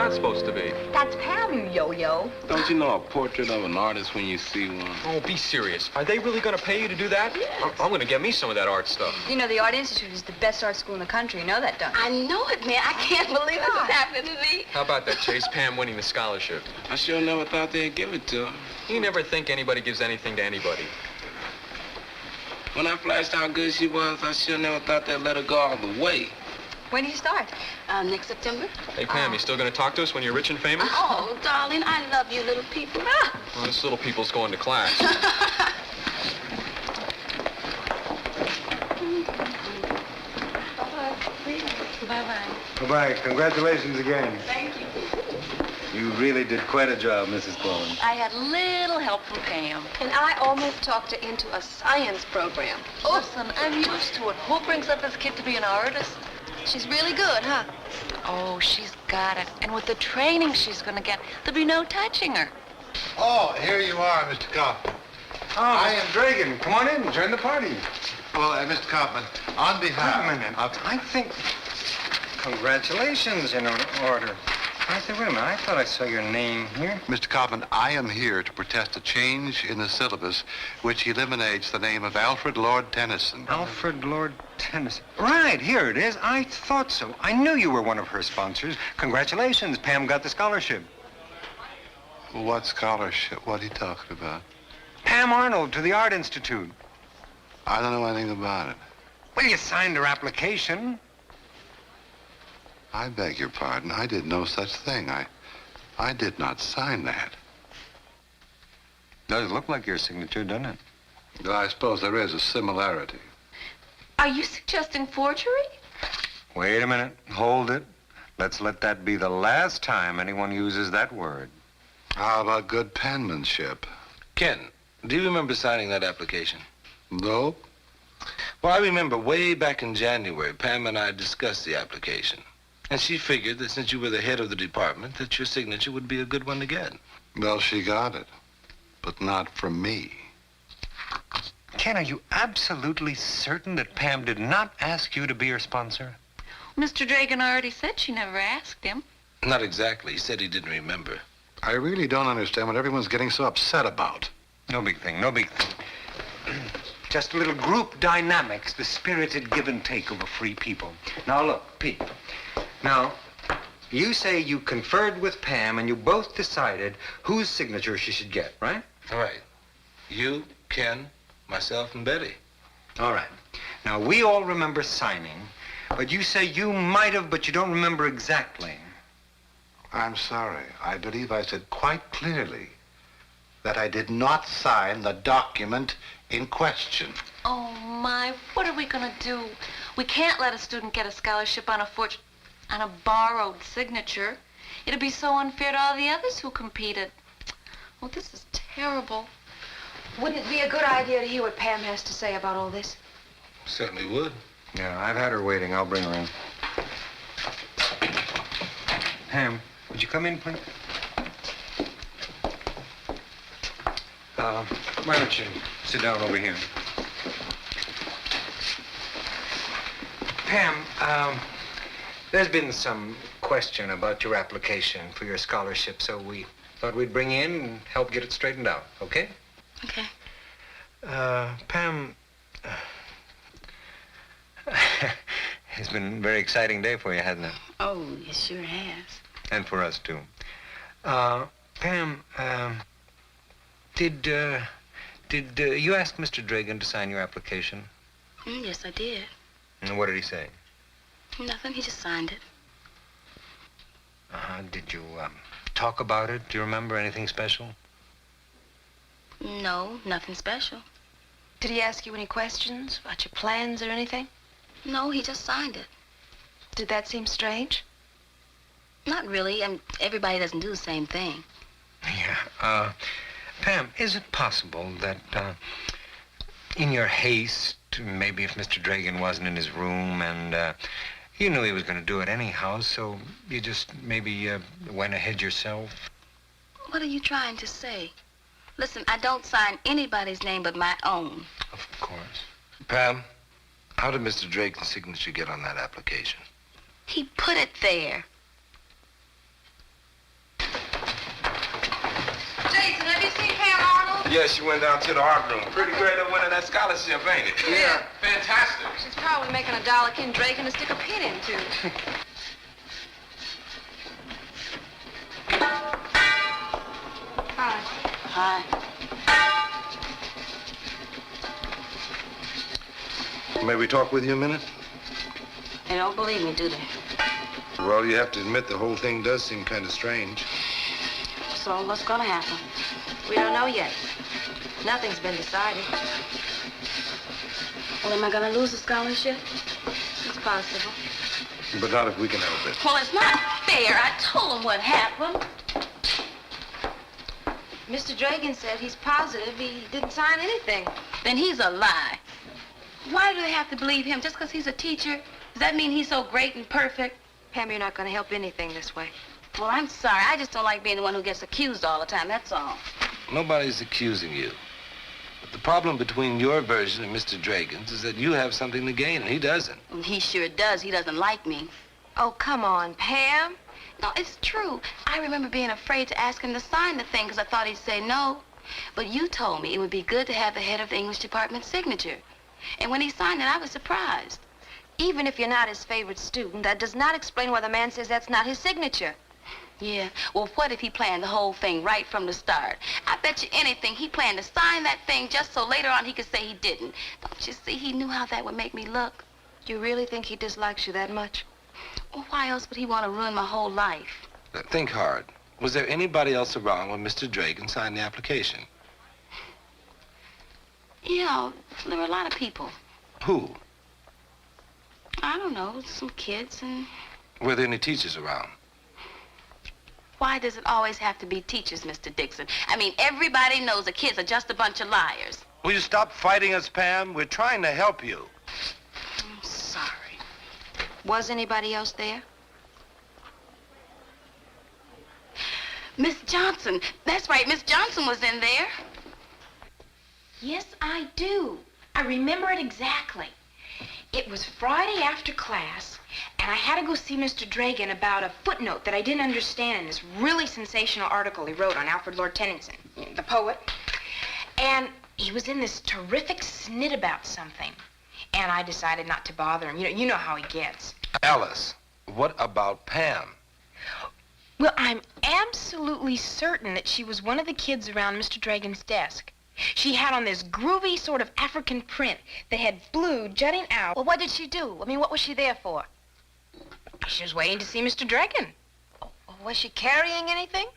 that supposed to be? That's Pam, you yo-yo. Don't you know a portrait of an artist when you see one? Oh, be serious. Are they really going to pay you to do that? I'm going to get me some of that art stuff. You know, the Art Institute is the best art school in the country. You know that, don't you? I know it, man. I can't believe this is happening to me. How about that, Chase? Pam winning the scholarship. I sure never thought they'd give it to her. You never think anybody gives anything to anybody. When I flashed how good she was, I sure never thought they'd let her go all the way. When do you start? Next September. Hey, Pam, you still going to talk to us when you're rich and famous? Oh, darling, I love you little people. Well, this little people's going to class. Bye-bye. Goodbye. Congratulations again. Thank you. You really did quite a job, Mrs. Quillen. I had little help from Pam. And I almost talked her into a science program. Listen, I'm used to it. Who brings up this kid to be an artist? She's really good, huh? Oh, she's got it. And with the training she's going to get, there'll be no touching her. Oh, here you are, Mr. Kaufman. Oh, I am Dragan. Come on in. Join the party. Well, Mr. Kaufman, on behalf... Wait a minute. I think... Congratulations in order. Arthur, wait a minute. I thought I saw your name here. Mr. Kaufman, I am here to protest a change in the syllabus which eliminates the name of Alfred Lord Tennyson. Alfred Lord Tennyson. Right, here it is. I thought so. I knew you were one of her sponsors. Congratulations. Pam got the scholarship. What scholarship? What are you talking about? Pam Arnold to the Art Institute. I don't know anything about it. Well, you signed her application. I beg your pardon. I did no such thing. I did not sign that. Does look like your signature, doesn't it? Well, I suppose there is a similarity. Are you suggesting forgery? Wait a minute. Hold it. Let's let that be the last time anyone uses that word. How about good penmanship? Ken, do you remember signing that application? No. Well, I remember way back in January, Pam and I discussed the application. And she figured that since you were the head of the department, that your signature would be a good one to get. Well, she got it, but not from me. Ken, are you absolutely certain that Pam did not ask you to be her sponsor? Mr. Dragan already said she never asked him. Not exactly. He said he didn't remember. I really don't understand what everyone's getting so upset about. No big thing, no big thing. Just a little group dynamics, the spirited give and take of a free people. Now, look, Pete. Now, you say you conferred with Pam and you both decided whose signature she should get, right? All right. You, Ken, myself, and Betty. All right. Now, we all remember signing, but you say you might have, but you don't remember exactly. I'm sorry. I believe I said quite clearly that I did not sign the document in question. Oh, my, what are we going to do? We can't let a student get a scholarship on a borrowed signature. It'd be so unfair to all the others who competed. Oh, this is terrible. Wouldn't it be a good idea to hear what Pam has to say about all this? Certainly would. Yeah, I've had her waiting. I'll bring her in. Pam, would you come in, please? Why don't you sit down over here? Pam, there's been some question about your application for your scholarship, so we thought we'd bring you in and help get it straightened out, okay? Okay. Pam, it's been a very exciting day for you, hasn't it? Oh, it sure has. And for us, too. Pam, did you ask Mr. Dragan to sign your application? Yes, I did. And what did he say? Nothing. He just signed it. Did you talk about it? Do you remember anything special? No, nothing special. Did he ask you any questions about your plans or anything? No, he just signed it. Did that seem strange? Not really. Everybody doesn't do the same thing. Yeah. Pam, is it possible that in your haste, maybe if Mr. Dragan wasn't in his room and you knew he was going to do it anyhow, so you just maybe went ahead yourself? What are you trying to say? Listen, I don't sign anybody's name but my own. Of course. Pam, how did Mr. Dragan's signature get on that application? He put it there. Yeah, she went down to the art room. Pretty great at winning that scholarship, ain't it? Yeah, fantastic. She's probably making a dollar Ken Draken to stick a pin into. Hi. Hi. May we talk with you a minute? They don't believe me, do they? Well, you have to admit the whole thing does seem kind of strange. So what's gonna happen? We don't know yet. Nothing's been decided. Well, am I gonna lose the scholarship? It's possible. But not if we can help it. Well, it's not fair. I told him what happened. Mr. Dragan said he's positive he didn't sign anything. Then he's a lie. Why do they have to believe him? Just because he's a teacher? Does that mean he's so great and perfect? Pam, you're not going to help anything this way. Well, I'm sorry. I just don't like being the one who gets accused all the time, that's all. Nobody's accusing you. But the problem between your version and Mr. Dragan's is that you have something to gain and he doesn't. And he sure does. He doesn't like me. Oh, come on, Pam. No, it's true. I remember being afraid to ask him to sign the thing because I thought he'd say no. But you told me it would be good to have the head of the English department's signature. And when he signed it, I was surprised. Even if you're not his favorite student, that does not explain why the man says that's not his signature. Yeah, well, what if he planned the whole thing right from the start? I bet you anything he planned to sign that thing just so later on he could say he didn't. Don't you see? He knew how that would make me look. You really think he dislikes you that much? Well, why else would he want to ruin my whole life? Think hard. Was there anybody else around when Mr. Dragan signed the application? Yeah, there were a lot of people. Who? I don't know, some kids and... Were there any teachers around? Why does it always have to be teachers, Mr. Dixon? I mean, everybody knows the kids are just a bunch of liars. Will you stop fighting us, Pam? We're trying to help you. I'm sorry. Was anybody else there? Miss Johnson. That's right, Miss Johnson was in there. Yes, I do. I remember it exactly. It was Friday after class, and I had to go see Mr. Dragan about a footnote that I didn't understand in this really sensational article he wrote on Alfred Lord Tennyson, the poet. And he was in this terrific snit about something, and I decided not to bother him. You know how he gets. Alice, what about Pam? Well, I'm absolutely certain that she was one of the kids around Mr. Dragan's desk. She had on this groovy sort of African print that had blue jutting out. Well, what did she do? I mean, what was she there for? She was waiting to see Mr. Dragan. Oh, was she carrying anything?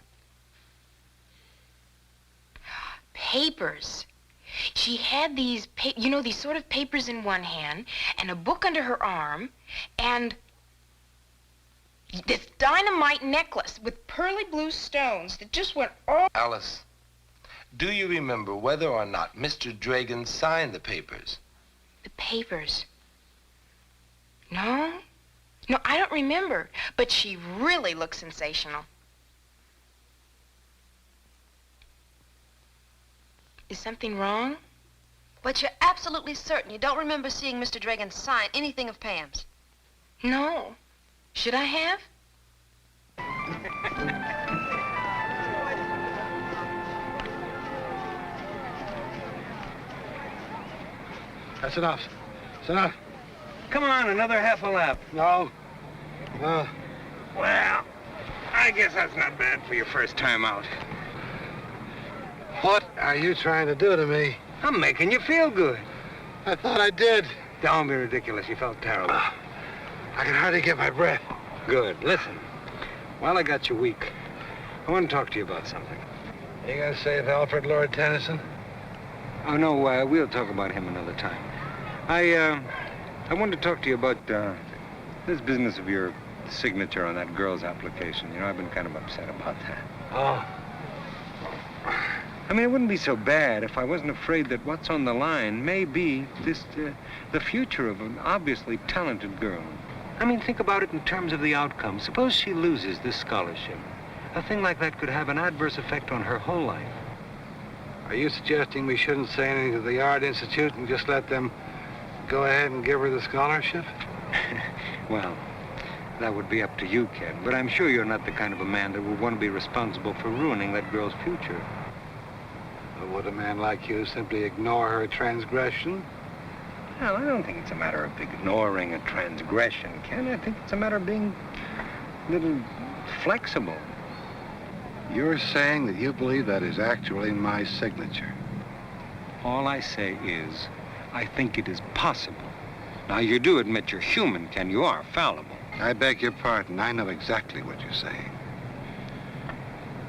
Papers. She had these, these sort of papers in one hand and a book under her arm and this dynamite necklace with pearly blue stones that just went all... Alice, do you remember whether or not Mr. Dragan signed the papers? The papers? No. No, I don't remember. But she really looked sensational. Is something wrong? But you're absolutely certain you don't remember seeing Mr. Dragan sign anything of Pam's? No. Should I have? That's enough. It's enough. Come on, another half a lap. No. Well, I guess that's not bad for your first time out. What are you trying to do to me? I'm making you feel good. I thought I did. Don't be ridiculous. You felt terrible. I can hardly get my breath. Good. Listen, while I got you weak, I want to talk to you about something. You gonna save Alfred Lord Tennyson? Oh, no, we'll talk about him another time. I wanted to talk to you about this business of your signature on that girl's application. I've been kind of upset about that. Oh. I mean, it wouldn't be so bad if I wasn't afraid that what's on the line may be the future of an obviously talented girl. I mean, think about it in terms of the outcome. Suppose she loses this scholarship. A thing like that could have an adverse effect on her whole life. Are you suggesting we shouldn't say anything to the Art Institute and just let them go ahead and give her the scholarship? Well, that would be up to you, kid. But I'm sure you're not the kind of a man that would want to be responsible for ruining that girl's future. would a man like you simply ignore her transgression? Well, I don't think it's a matter of ignoring a transgression, Ken. I think it's a matter of being a little flexible. You're saying that you believe that is actually my signature. All I say is, I think it is possible. Now, you do admit you're human, Ken. You are fallible. I beg your pardon. I know exactly what you're saying.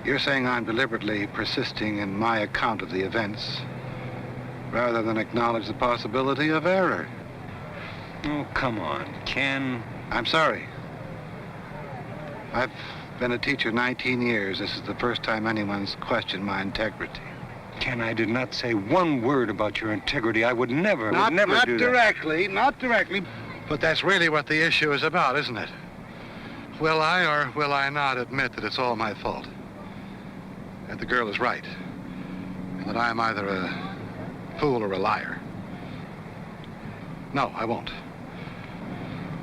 You're saying I'm deliberately persisting in my account of the events rather than acknowledge the possibility of error. Oh, come on, Ken. I'm sorry. I've been a teacher 19 years. This is the first time anyone's questioned my integrity. Ken, I did not say one word about your integrity. I would never do that. Not directly. But that's really what the issue is about, isn't it? Will I or will I not admit that it's all my fault? That the girl is right. And that I'm either a fool or a liar. No, I won't.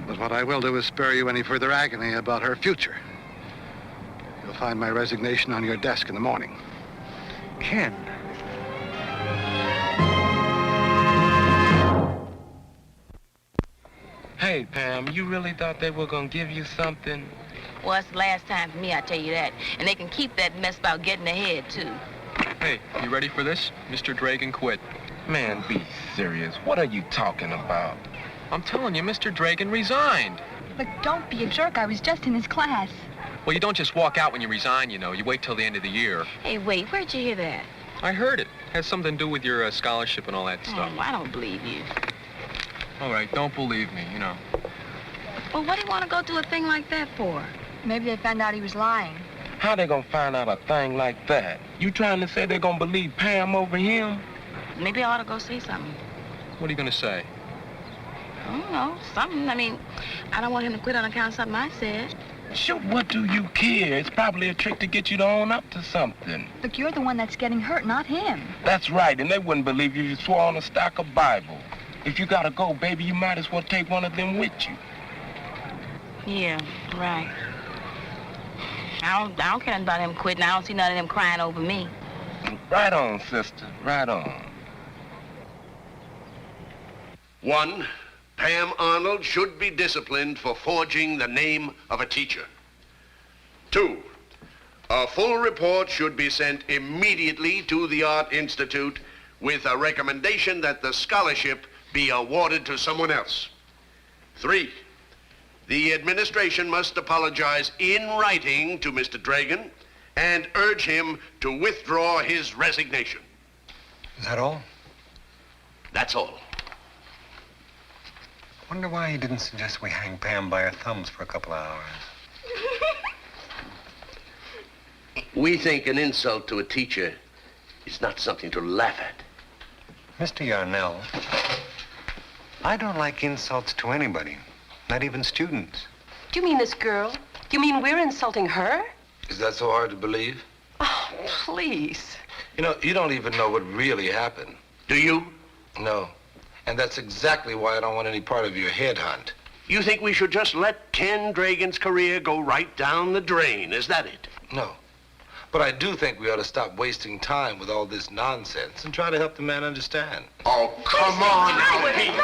But what I will do is spare you any further agony about her future. You'll find my resignation on your desk in the morning. Ken. Hey, Pam, you really thought they were gonna give you something? Well, it's the last time for me, I tell you that. And they can keep that mess about getting ahead, too. Hey, you ready for this? Mr. Dragan quit. Man, be serious. What are you talking about? I'm telling you, Mr. Dragan resigned. But don't be a jerk. I was just in his class. Well, you don't just walk out when you resign, you know. You wait till the end of the year. Hey, wait, where'd you hear that? I heard it. Has something to do with your scholarship and all that stuff. Oh, I don't believe you. All right, don't believe me, you know. Well, what do you want to go do a thing like that for? Maybe they found out he was lying. How they gonna find out a thing like that? You trying to say they're gonna believe Pam over him? Maybe I ought to go say something. What are you gonna say? I don't know, something. I mean, I don't want him to quit on account of something I said. Sure, what do you care? It's probably a trick to get you to own up to something. Look, you're the one that's getting hurt, not him. That's right, and they wouldn't believe you if you swore on a stack of Bible. If you gotta go, baby, you might as well take one of them with you. Yeah, right. I don't care about him quitting. I don't see none of them crying over me. Right on, sister, right on. 1, Pam Arnold should be disciplined for forging the name of a teacher. 2, a full report should be sent immediately to the Art Institute with a recommendation that the scholarship be awarded to someone else. 3, the administration must apologize in writing to Mr. Dragan and urge him to withdraw his resignation. Is that all? That's all. Wonder why he didn't suggest we hang Pam by her thumbs for a couple of hours. We think an insult to a teacher is not something to laugh at. Mr. Yarnell, I don't like insults to anybody, not even students. Do you mean this girl? You mean we're insulting her? Is that so hard to believe? Oh, please. You know, you don't even know what really happened. Do you? No. And that's exactly why I don't want any part of your headhunt. You think we should just let Ken Dragan's career go right down the drain, is that it? No. But I do think we ought to stop wasting time with all this nonsense and try to help the man understand. Oh, come on now, Pete. He did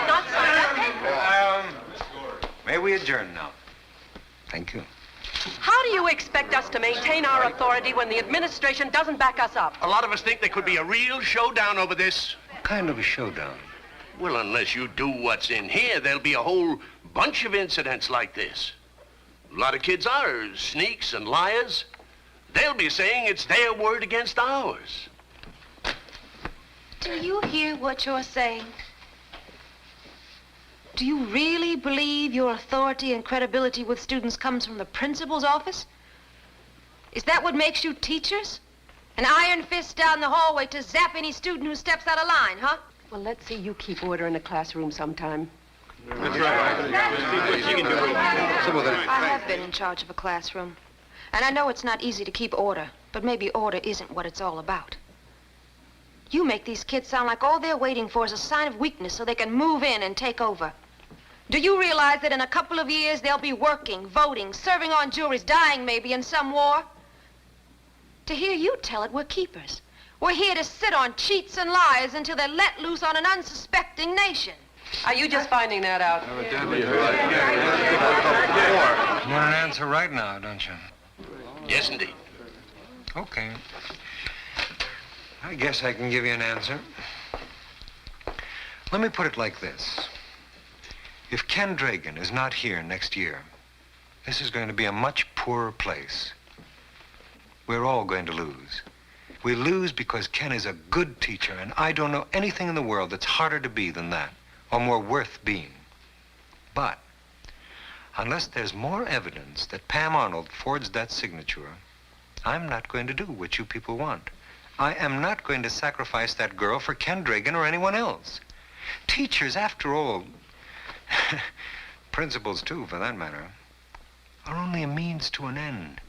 not sign that paper. May we adjourn now? Thank you. How do you expect us to maintain our authority when the administration doesn't back us up? A lot of us think there could be a real showdown over this. What kind of a showdown? Well, unless you do what's in here, there'll be a whole bunch of incidents like this. A lot of kids are sneaks and liars. They'll be saying it's their word against ours. Do you hear what you're saying? Do you really believe your authority and credibility with students comes from the principal's office? Is that what makes you teachers? An iron fist down the hallway to zap any student who steps out of line, huh? Well, let's see you keep order in the classroom sometime. That's right. You can do it. I have been in charge of a classroom. And I know it's not easy to keep order, but maybe order isn't what it's all about. You make these kids sound like all they're waiting for is a sign of weakness so they can move in and take over. Do you realize that in a couple of years they'll be working, voting, serving on juries, dying maybe in some war? To hear you tell it, we're keepers. We're here to sit on cheats and lies until they're let loose on an unsuspecting nation. Are you just finding that out? Evidently. You want an answer right now, don't you? Yes, indeed. Okay. I guess I can give you an answer. Let me put it like this. If Ken Dragan is not here next year, this is going to be a much poorer place. We're all going to lose. We lose because Ken is a good teacher, and I don't know anything in the world that's harder to be than that, or more worth being. But unless there's more evidence that Pam Arnold forged that signature, I'm not going to do what you people want. I am not going to sacrifice that girl for Ken Dragan or anyone else. Teachers, after all, principals too, for that matter, are only a means to an end.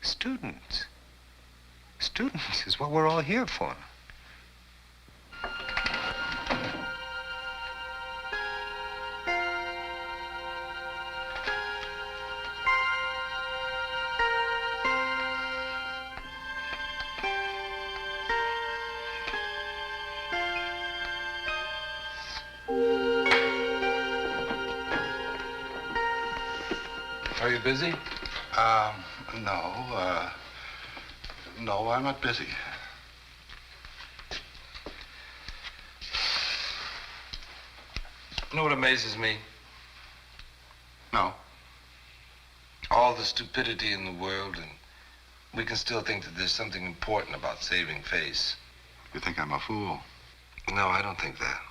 Students is what we're all here for. Are you busy? No, I'm not busy. You know what amazes me? No. All the stupidity in the world, and we can still think that there's something important about saving face. You think I'm a fool? No, I don't think that.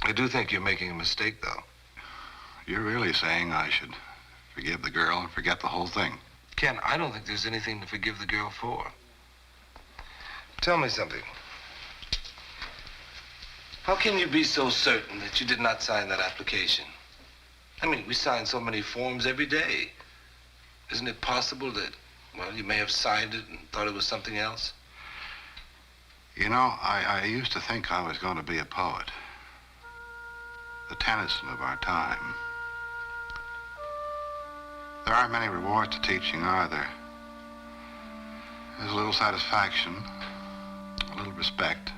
I do think you're making a mistake, though. You're really saying I should forgive the girl and forget the whole thing? Ken, I don't think there's anything to forgive the girl for. Tell me something. How can you be so certain that you did not sign that application? I mean, we sign so many forms every day. Isn't it possible that, well, you may have signed it and thought it was something else? You know, I used to think I was going to be a poet. The Tennyson of our time. There aren't many rewards to teaching, are there? There's a little satisfaction, a little respect,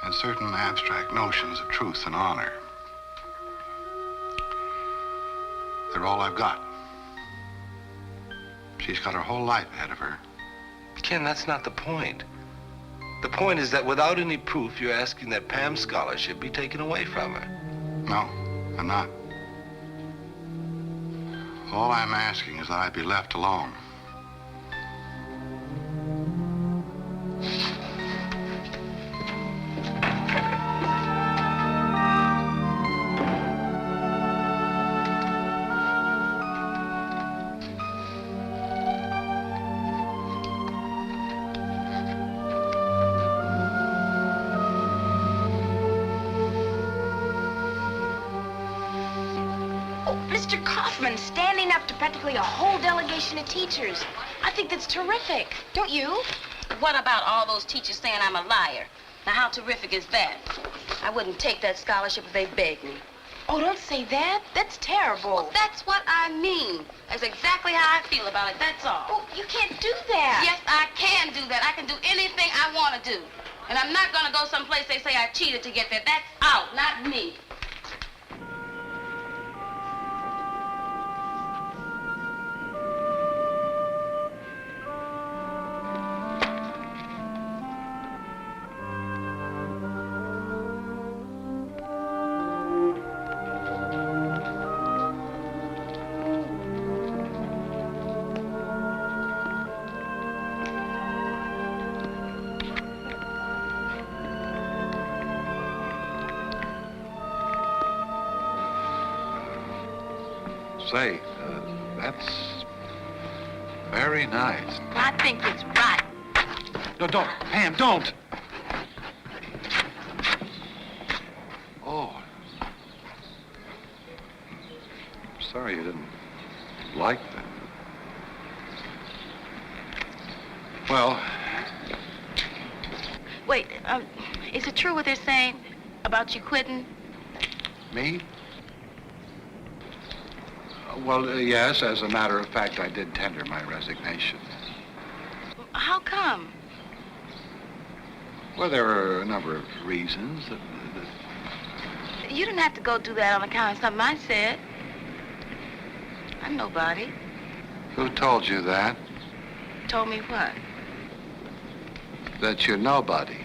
and certain abstract notions of truth and honor. They're all I've got. She's got her whole life ahead of her. Ken, that's not the point. The point is that without any proof, you're asking that Pam's scholarship be taken away from her. No, I'm not. All I'm asking is that I be left alone. Mr. Kaufman standing up to practically a whole delegation of teachers. I think that's terrific. Don't you? What about all those teachers saying I'm a liar? Now, how terrific is that? I wouldn't take that scholarship if they begged me. Oh, don't say that. That's terrible. Well, that's what I mean. That's exactly how I feel about it, that's all. Oh, you can't do that. Yes, I can do that. I can do anything I want to do. And I'm not going to go someplace they say I cheated to get there. That's out, not me. Say, that's very nice. I think it's right. No, don't. Pam, don't. Oh. Sorry you didn't like that. Well. Wait, is it true what they're saying about you quitting? Me? Well, yes, as a matter of fact, I did tender my resignation. How come? Well, there are a number of reasons. You didn't have to go do that on account of something I said. I'm nobody. Who told you that? Told me what? That you're nobody.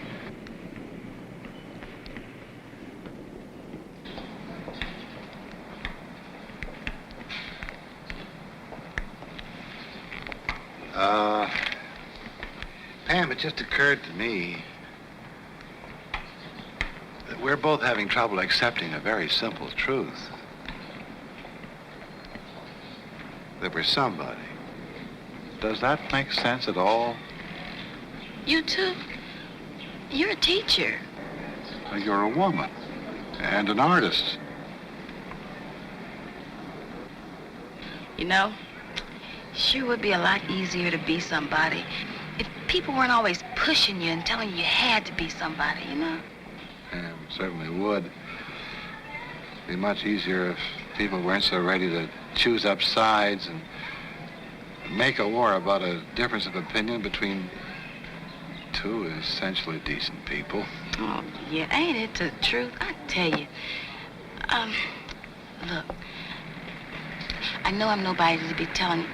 Pam, it just occurred to me that we're both having trouble accepting a very simple truth. That we're somebody. Does that make sense at all? You too? You're a teacher. You're a woman and an artist. You know, sure would be a lot easier to be somebody if people weren't always pushing you and telling you you had to be somebody, you know? Yeah, it certainly would. Be much easier if people weren't so ready to choose up sides and make a war about a difference of opinion between two essentially decent people. Oh, yeah, ain't it the truth? I tell you. Look, I know I'm nobody to be telling you.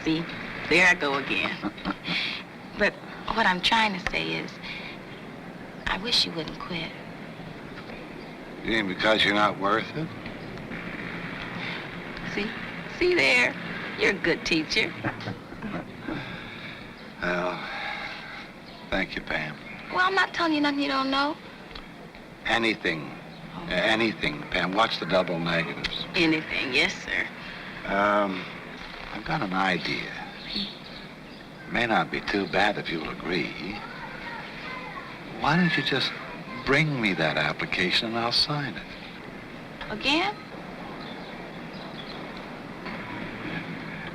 See, there I go again. But what I'm trying to say is, I wish you wouldn't quit. You mean because you're not worth it? See there? You're a good teacher. Well, thank you, Pam. Well, I'm not telling you nothing you don't know. Anything. Anything, Pam. Watch the double negatives. Anything, yes, sir. I've got an idea. May not be too bad if you'll agree. Why don't you just bring me that application and I'll sign it? Again?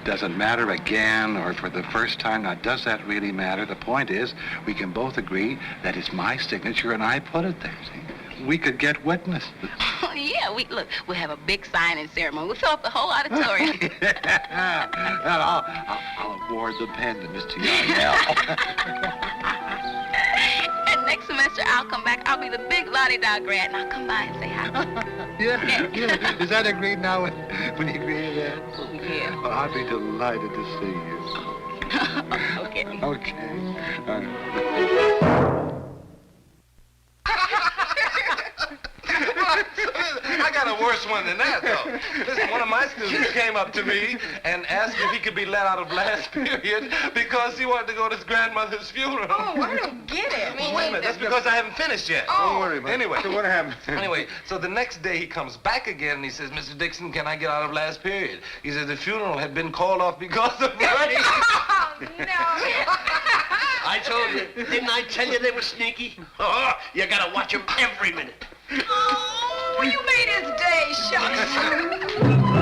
Doesn't matter again or for the first time. Now, does that really matter? The point is, we can both agree that it's my signature and I put it there, see? We could get witnesses. Oh, yeah, we'll have a big signing ceremony. We'll fill up the whole auditorium. And I'll award the pen to Mr. Yarnell. And next semester, I'll come back. I'll be the big la-di-da grad, and I'll come by and say hi. Yeah. Is that agreed now when you agree to that? Oh, yeah. Well, I'd be delighted to see you. Okay. Okay. I got a worse one than that, though. Listen, one of my students came up to me and asked if he could be let out of last period because he wanted to go to his grandmother's funeral. Oh, I don't get it. Well, wait a minute, that's because I haven't finished yet. Oh. Don't worry about it. Anyway. So what happened? Anyway, so the next day he comes back again and he says, Mr. Dixon, can I get out of last period? He said the funeral had been called off because of rain. Oh, no. I told you. Didn't I tell you they were sneaky? Oh, you gotta watch them every minute. Oh, you made his day, shucks.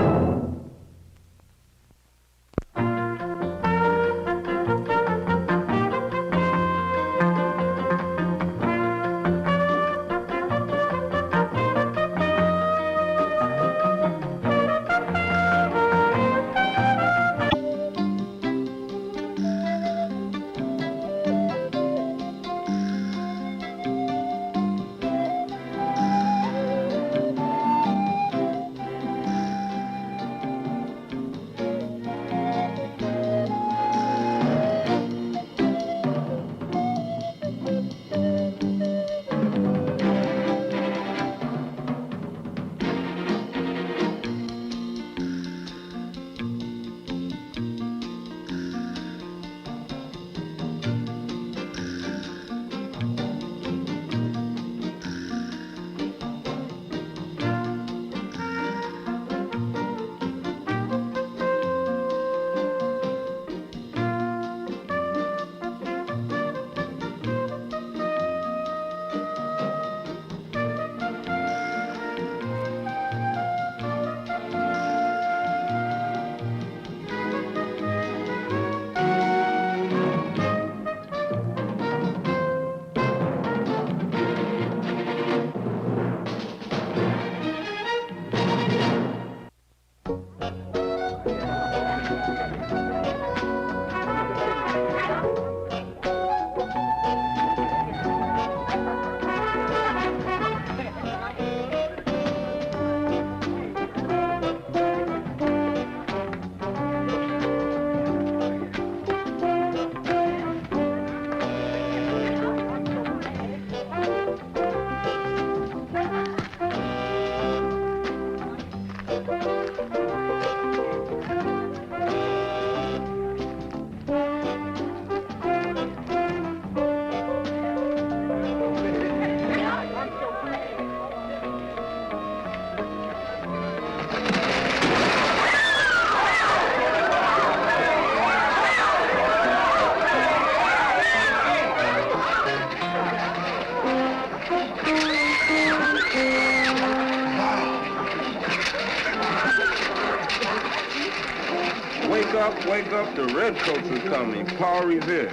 wake up, the redcoats are coming. Paul Revere.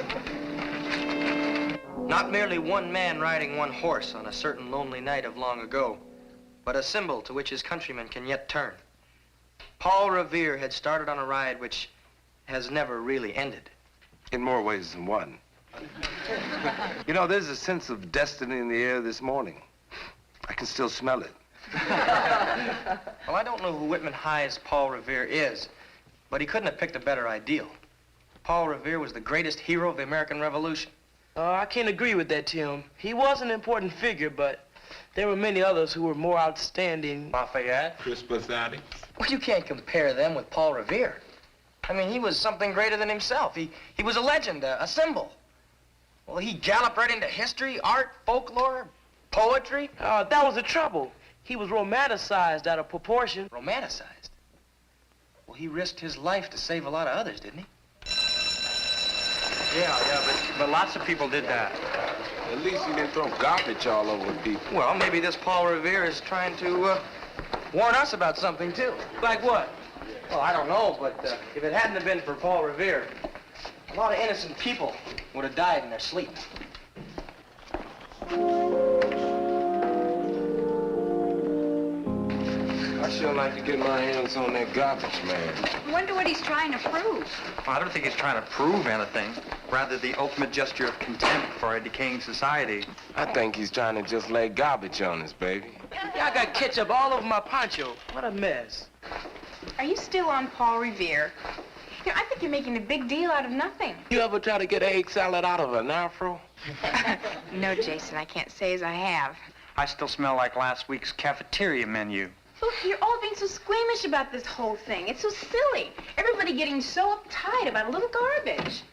Not merely one man riding one horse on a certain lonely night of long ago, but a symbol to which his countrymen can yet turn. Paul Revere had started on a ride which has never really ended. In more ways than one. You know, there's a sense of destiny in the air this morning. I can still smell it. Well, I don't know who Whitman High's Paul Revere is, but he couldn't have picked a better ideal. Paul Revere was the greatest hero of the American Revolution. I can't agree with that, Tim. He was an important figure, but there were many others who were more outstanding. Lafayette? Crispus Attucks. Well, you can't compare them with Paul Revere. I mean, he was something greater than himself. He was a legend, a symbol. Well, he galloped right into history, art, folklore, poetry. That was the trouble. He was romanticized out of proportion. Romanticized? Well, he risked his life to save a lot of others, didn't he? Yeah, but lots of people did that. At least he didn't throw garbage all over people. Well, maybe this Paul Revere is trying to warn us about something, too. Like what? Well, I don't know, but if it hadn't have been for Paul Revere, a lot of innocent people would have died in their sleep. I sure like to get my hands on that garbage man. I wonder what he's trying to prove. Well, I don't think he's trying to prove anything. Rather, the ultimate gesture of contempt for a decaying society. I think he's trying to just lay garbage on us, baby. Yeah, I got ketchup all over my poncho. What a mess. Are you still on Paul Revere? You know, I think you're making a big deal out of nothing. You ever try to get egg salad out of an afro? No, Jason, I can't say as I have. I still smell like last week's cafeteria menu. Look, you're all being so squeamish about this whole thing. It's so silly. Everybody getting so uptight about a little garbage.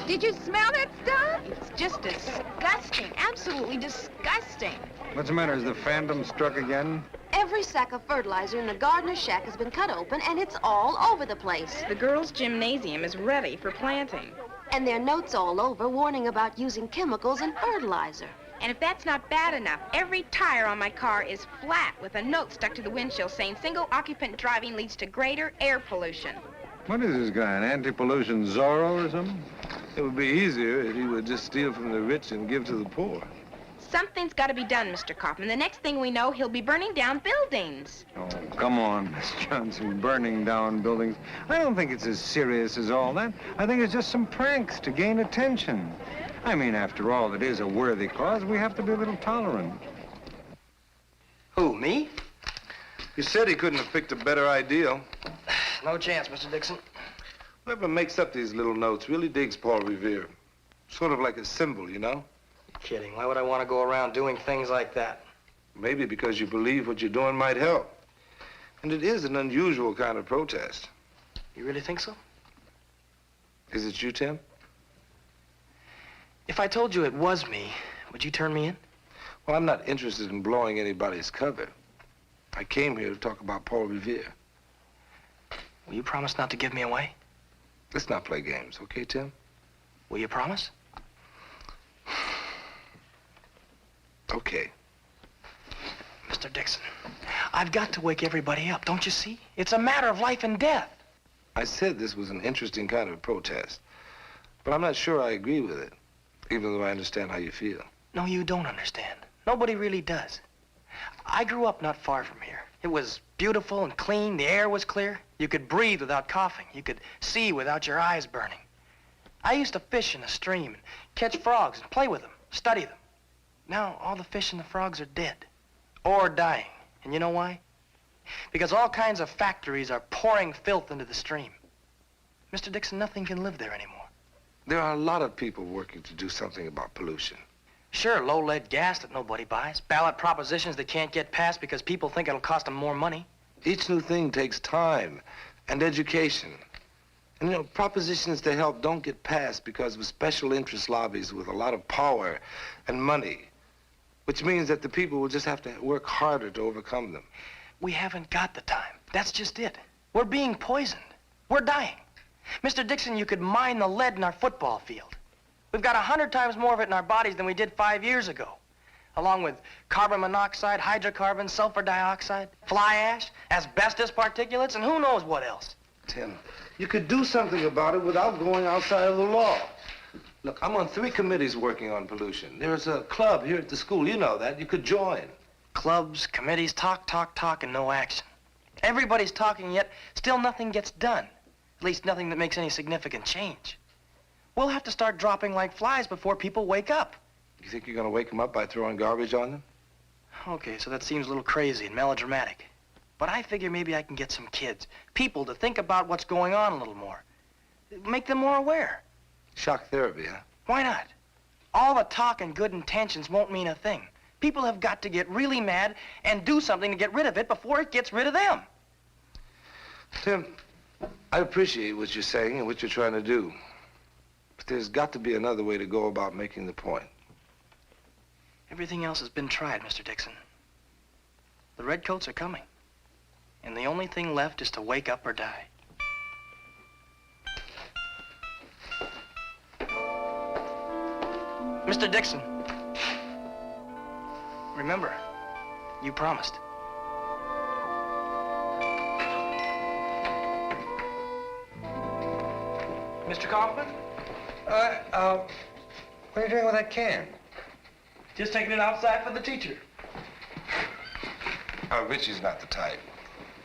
Did you smell that stuff? It's just disgusting. Absolutely disgusting. What's the matter? Is the fandom struck again? Every sack of fertilizer in the gardener's shack has been cut open, and it's all over the place. The girls' gymnasium is ready for planting. And there are notes all over warning about using chemicals in fertilizer. And if that's not bad enough, every tire on my car is flat with a note stuck to the windshield saying single-occupant driving leads to greater air pollution. What is this guy, an anti-pollution Zorro or something? It would be easier if he would just steal from the rich and give to the poor. Something's got to be done, Mr. Kaufman. The next thing we know, he'll be burning down buildings. Oh, come on, Miss Johnson, burning down buildings. I don't think it's as serious as all that. I think it's just some pranks to gain attention. I mean, after all, it is a worthy cause. We have to be a little tolerant. Who, me? You said he couldn't have picked a better ideal. No chance, Mr. Dixon. Whoever makes up these little notes really digs Paul Revere. Sort of like a symbol, you know? Kidding. Why would I want to go around doing things like that? Maybe because you believe what you're doing might help. And it is an unusual kind of protest. You really think so? Is it you, Tim? If I told you it was me, would you turn me in? Well, I'm not interested in blowing anybody's cover. I came here to talk about Paul Revere. Will you promise not to give me away? Let's not play games, okay, Tim? Will you promise? Okay. Mr. Dixon, I've got to wake everybody up, don't you see? It's a matter of life and death. I said this was an interesting kind of protest, but I'm not sure I agree with it, even though I understand how you feel. No, you don't understand. Nobody really does. I grew up not far from here. It was beautiful and clean. The air was clear. You could breathe without coughing. You could see without your eyes burning. I used to fish in the stream and catch frogs and play with them, study them. Now, all the fish and the frogs are dead or dying. And you know why? Because all kinds of factories are pouring filth into the stream. Mr. Dixon, nothing can live there anymore. There are a lot of people working to do something about pollution. Sure, low-lead gas that nobody buys. Ballot propositions that can't get passed because people think it'll cost them more money. Each new thing takes time and education. And, you know, propositions to help don't get passed because of special interest lobbies with a lot of power and money, which means that the people will just have to work harder to overcome them. We haven't got the time. That's just it. We're being poisoned. We're dying. Mr. Dixon, you could mine the lead in our football field. We've got 100 times more of it in our bodies than we did 5 years ago. Along with carbon monoxide, hydrocarbons, sulfur dioxide, fly ash, asbestos particulates, and who knows what else. Tim, you could do something about it without going outside of the law. Look, I'm on 3 committees working on pollution. There's a club here at the school. You know that. You could join. Clubs, committees, talk, and no action. Everybody's talking, yet still nothing gets done. At least nothing that makes any significant change. We'll have to start dropping like flies before people wake up. You think you're going to wake them up by throwing garbage on them? Okay, so that seems a little crazy and melodramatic. But I figure maybe I can get some kids, people, to think about what's going on a little more. Make them more aware. Shock therapy, huh? Why not? All the talk and good intentions won't mean a thing. People have got to get really mad and do something to get rid of it before it gets rid of them. Tim, I appreciate what you're saying and what you're trying to do. But there's got to be another way to go about making the point. Everything else has been tried, Mr. Dixon. The redcoats are coming. And the only thing left is to wake up or die. Mr. Dixon. Remember, you promised. Mr. Kaufman? What are you doing with that can? Just taking it outside for the teacher. Oh, Richie's not the type.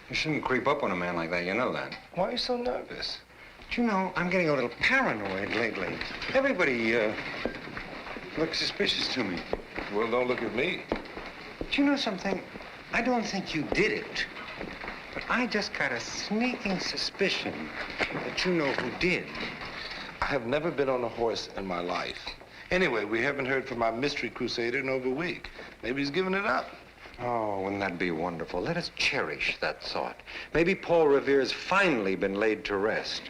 You shouldn't creep up on a man like that, you know that. Why are you so nervous? But you know, I'm getting a little paranoid lately. Everybody, looks suspicious to me. Well, don't look at me. Do you know something? I don't think you did it. But I just got a sneaking suspicion that you know who did. I have never been on a horse in my life. Anyway, we haven't heard from our mystery crusader in over a week. Maybe he's given it up. Oh, wouldn't that be wonderful? Let us cherish that thought. Maybe Paul Revere's finally been laid to rest.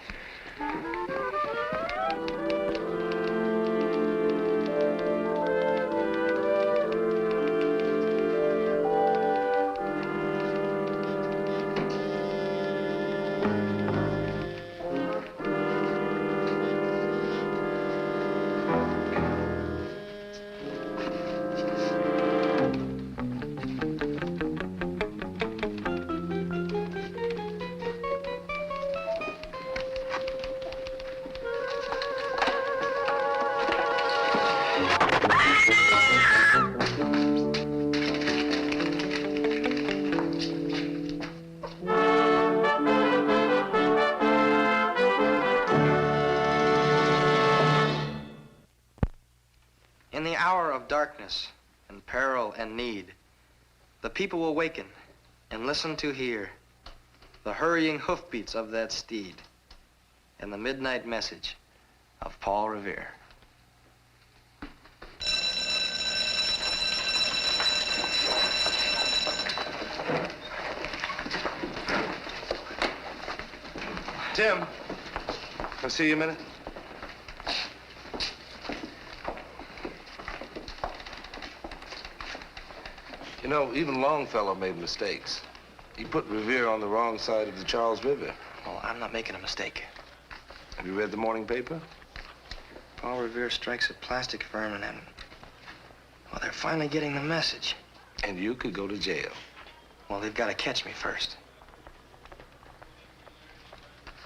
In the hour of darkness and peril and need, the people will waken and listen to hear the hurrying hoofbeats of that steed and the midnight message of Paul Revere. Tim, can I see you a minute? You know, even Longfellow made mistakes. He put Revere on the wrong side of the Charles River. Well, I'm not making a mistake. Have you read the morning paper? Paul Revere strikes a plastic firm and then... Well, they're finally getting the message. And you could go to jail. Well, they've got to catch me first.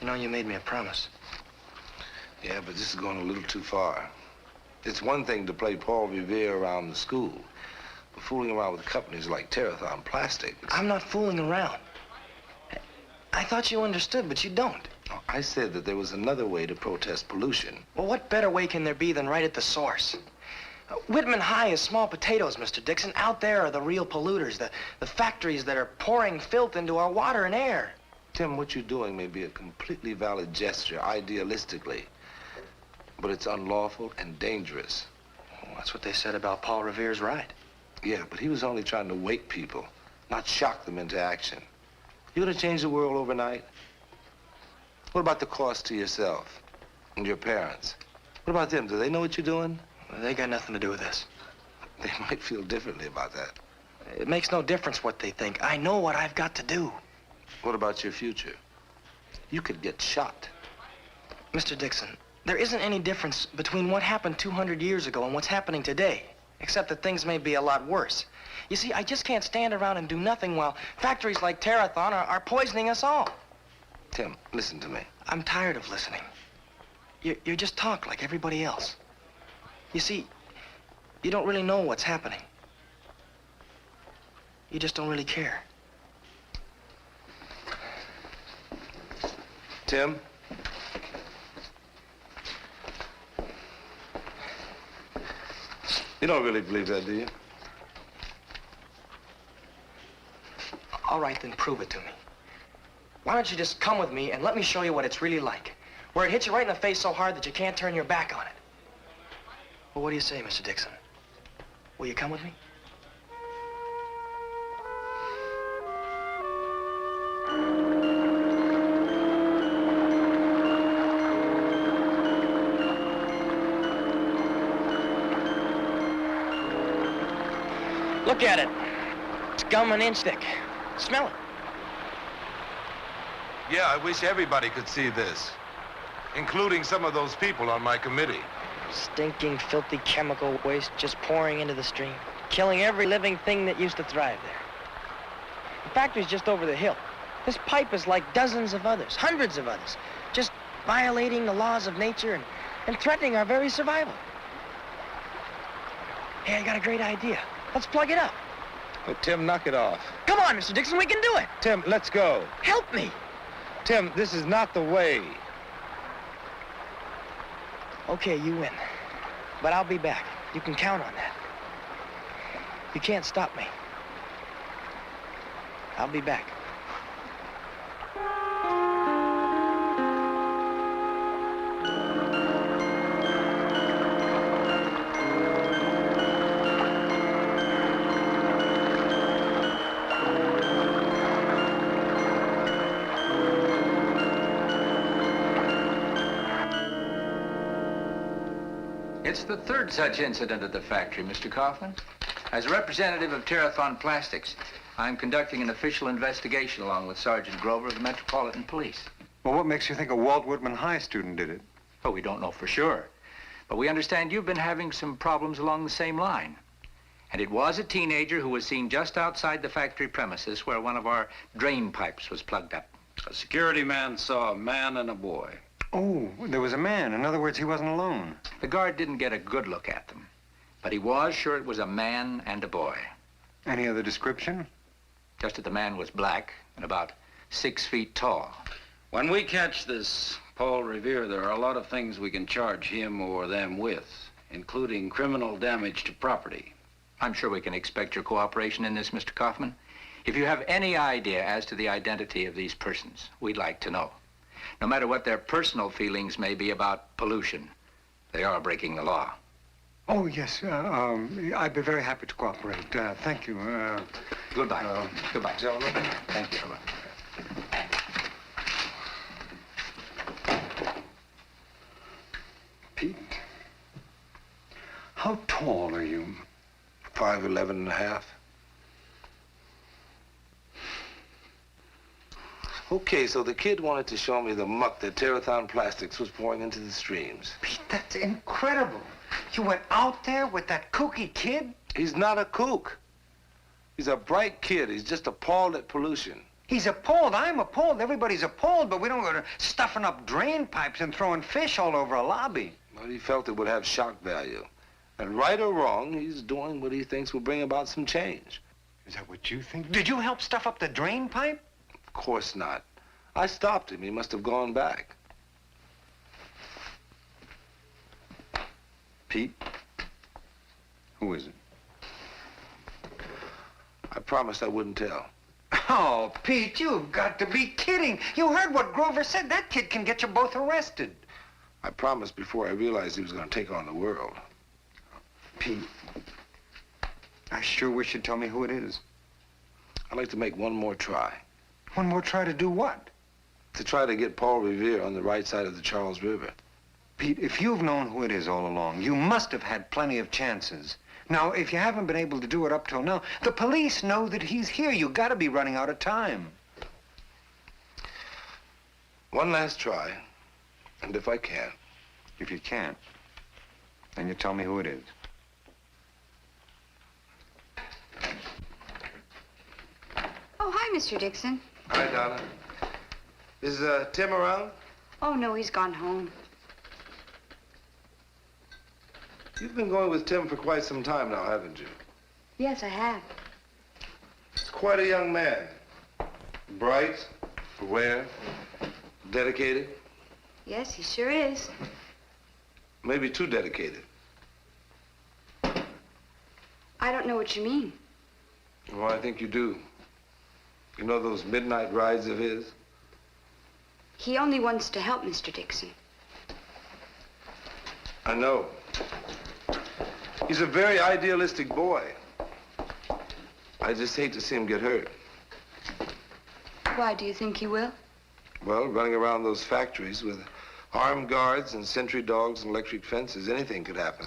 You know, you made me a promise. Yeah, but this is going a little too far. It's one thing to play Paul Revere around the school, but fooling around with companies like Terrathon Plastics... I'm not fooling around. I thought you understood, but you don't. Oh, I said that there was another way to protest pollution. Well, what better way can there be than right at the source? Whitman High is small potatoes, Mr. Dixon. Out there are the real polluters, the factories that are pouring filth into our water and air. Tim, what you're doing may be a completely valid gesture, idealistically, but it's unlawful and dangerous. Well, that's what they said about Paul Revere's ride. Yeah, but he was only trying to wake people, not shock them into action. You gonna change the world overnight? What about the cost to yourself and your parents? What about them? Do they know what you're doing? Well, they got nothing to do with this. They might feel differently about that. It makes no difference what they think. I know what I've got to do. What about your future? You could get shot. Mr. Dixon, There isn't any difference between what happened 200 years ago and what's happening today, except that things may be a lot worse. You see, I just can't stand around and do nothing while factories like Terathon are poisoning us all. Tim, listen to me. I'm tired of listening. You just talk like everybody else. You see, you don't really know what's happening. You just don't really care. Tim? You don't really believe that, do you? All right, then prove it to me. Why don't you just come with me and let me show you what it's really like, where it hits you right in the face so hard that you can't turn your back on it. Well, what do you say, Mr. Dixon? Will you come with me? Look at it. It's gum and inch thick. Smell it. Yeah, I wish everybody could see this, including some of those people on my committee. Stinking, filthy chemical waste just pouring into the stream, killing every living thing that used to thrive there. The factory's just over the hill. This pipe is like dozens of others, hundreds of others, just violating the laws of nature and threatening our very survival. Hey, I got a great idea. Let's plug it up. Oh, Tim, knock it off. Come on, Mr. Dixon, we can do it. Tim, let's go. Help me. Tim, this is not the way. Okay, you win. But I'll be back. You can count on that. You can't stop me. I'll be back. It's the third such incident at the factory, Mr. Kaufman. As a representative of Terathon Plastics, I'm conducting an official investigation along with Sergeant Grover of the Metropolitan Police. Well, what makes you think a Walt Whitman High student did it? Oh, we don't know for sure. But we understand you've been having some problems along the same line. And it was a teenager who was seen just outside the factory premises where one of our drain pipes was plugged up. A security man saw a man and a boy. Oh, there was a man. In other words, he wasn't alone. The guard didn't get a good look at them, but he was sure it was a man and a boy. Any other description? Just that the man was black and about 6 feet tall. When we catch this Paul Revere, there are a lot of things we can charge him or them with, including criminal damage to property. I'm sure we can expect your cooperation in this, Mr. Kaufman. If you have any idea as to the identity of these persons, we'd like to know. No matter what their personal feelings may be about pollution, they are breaking the law. Oh, yes. I'd be very happy to cooperate. Thank you. Goodbye. Goodbye. Gentlemen. Thank you. Pete, how tall are you? 5'11" and a half. Okay, so the kid wanted to show me the muck that Terathon Plastics was pouring into the streams. Pete, that's incredible. You went out there with that kooky kid? He's not a kook. He's a bright kid. He's just appalled at pollution. He's appalled. I'm appalled. Everybody's appalled, but we don't go to stuffing up drain pipes and throwing fish all over a lobby. Well, he felt it would have shock value. And right or wrong, he's doing what he thinks will bring about some change. Is that what you think? Did you help stuff up the drain pipe? Of course not. I stopped him. He must have gone back. Pete? Who is it? I promised I wouldn't tell. Oh, Pete, you've got to be kidding. You heard what Grover said. That kid can get you both arrested. I promised before I realized he was going to take on the world. Pete, I sure wish you'd tell me who it is. I'd like to make one more try. One more try to do what? To try to get Paul Revere on the right side of the Charles River. Pete, if you've known who it is all along, you must have had plenty of chances. Now, if you haven't been able to do it up till now, the police know that he's here. You gotta be running out of time. One last try, and if I can, If you can't, then you tell me who it is. Oh, hi, Mr. Dixon. Hi, Donna. Is Tim around? Oh, no, he's gone home. You've been going with Tim for quite some time now, haven't you? Yes, I have. He's quite a young man. Bright, aware, dedicated. Yes, he sure is. Maybe too dedicated. I don't know what you mean. Well, I think you do. You know those midnight rides of his? He only wants to help, Mr. Dixon. I know. He's a very idealistic boy. I just hate to see him get hurt. Why, do you think he will? Well, running around those factories with armed guards and sentry dogs and electric fences, anything could happen.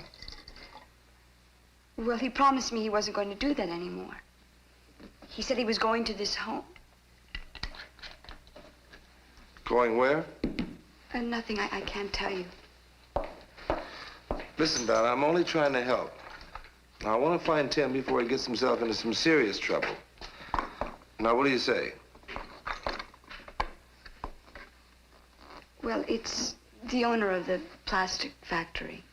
Well, he promised me he wasn't going to do that anymore. He said he was going to this home. Going where? Nothing, I can't tell you. Listen, Donna, I'm only trying to help. Now, I want to find Tim before he gets himself into some serious trouble. Now, what do you say? Well, it's the owner of the plastic factory.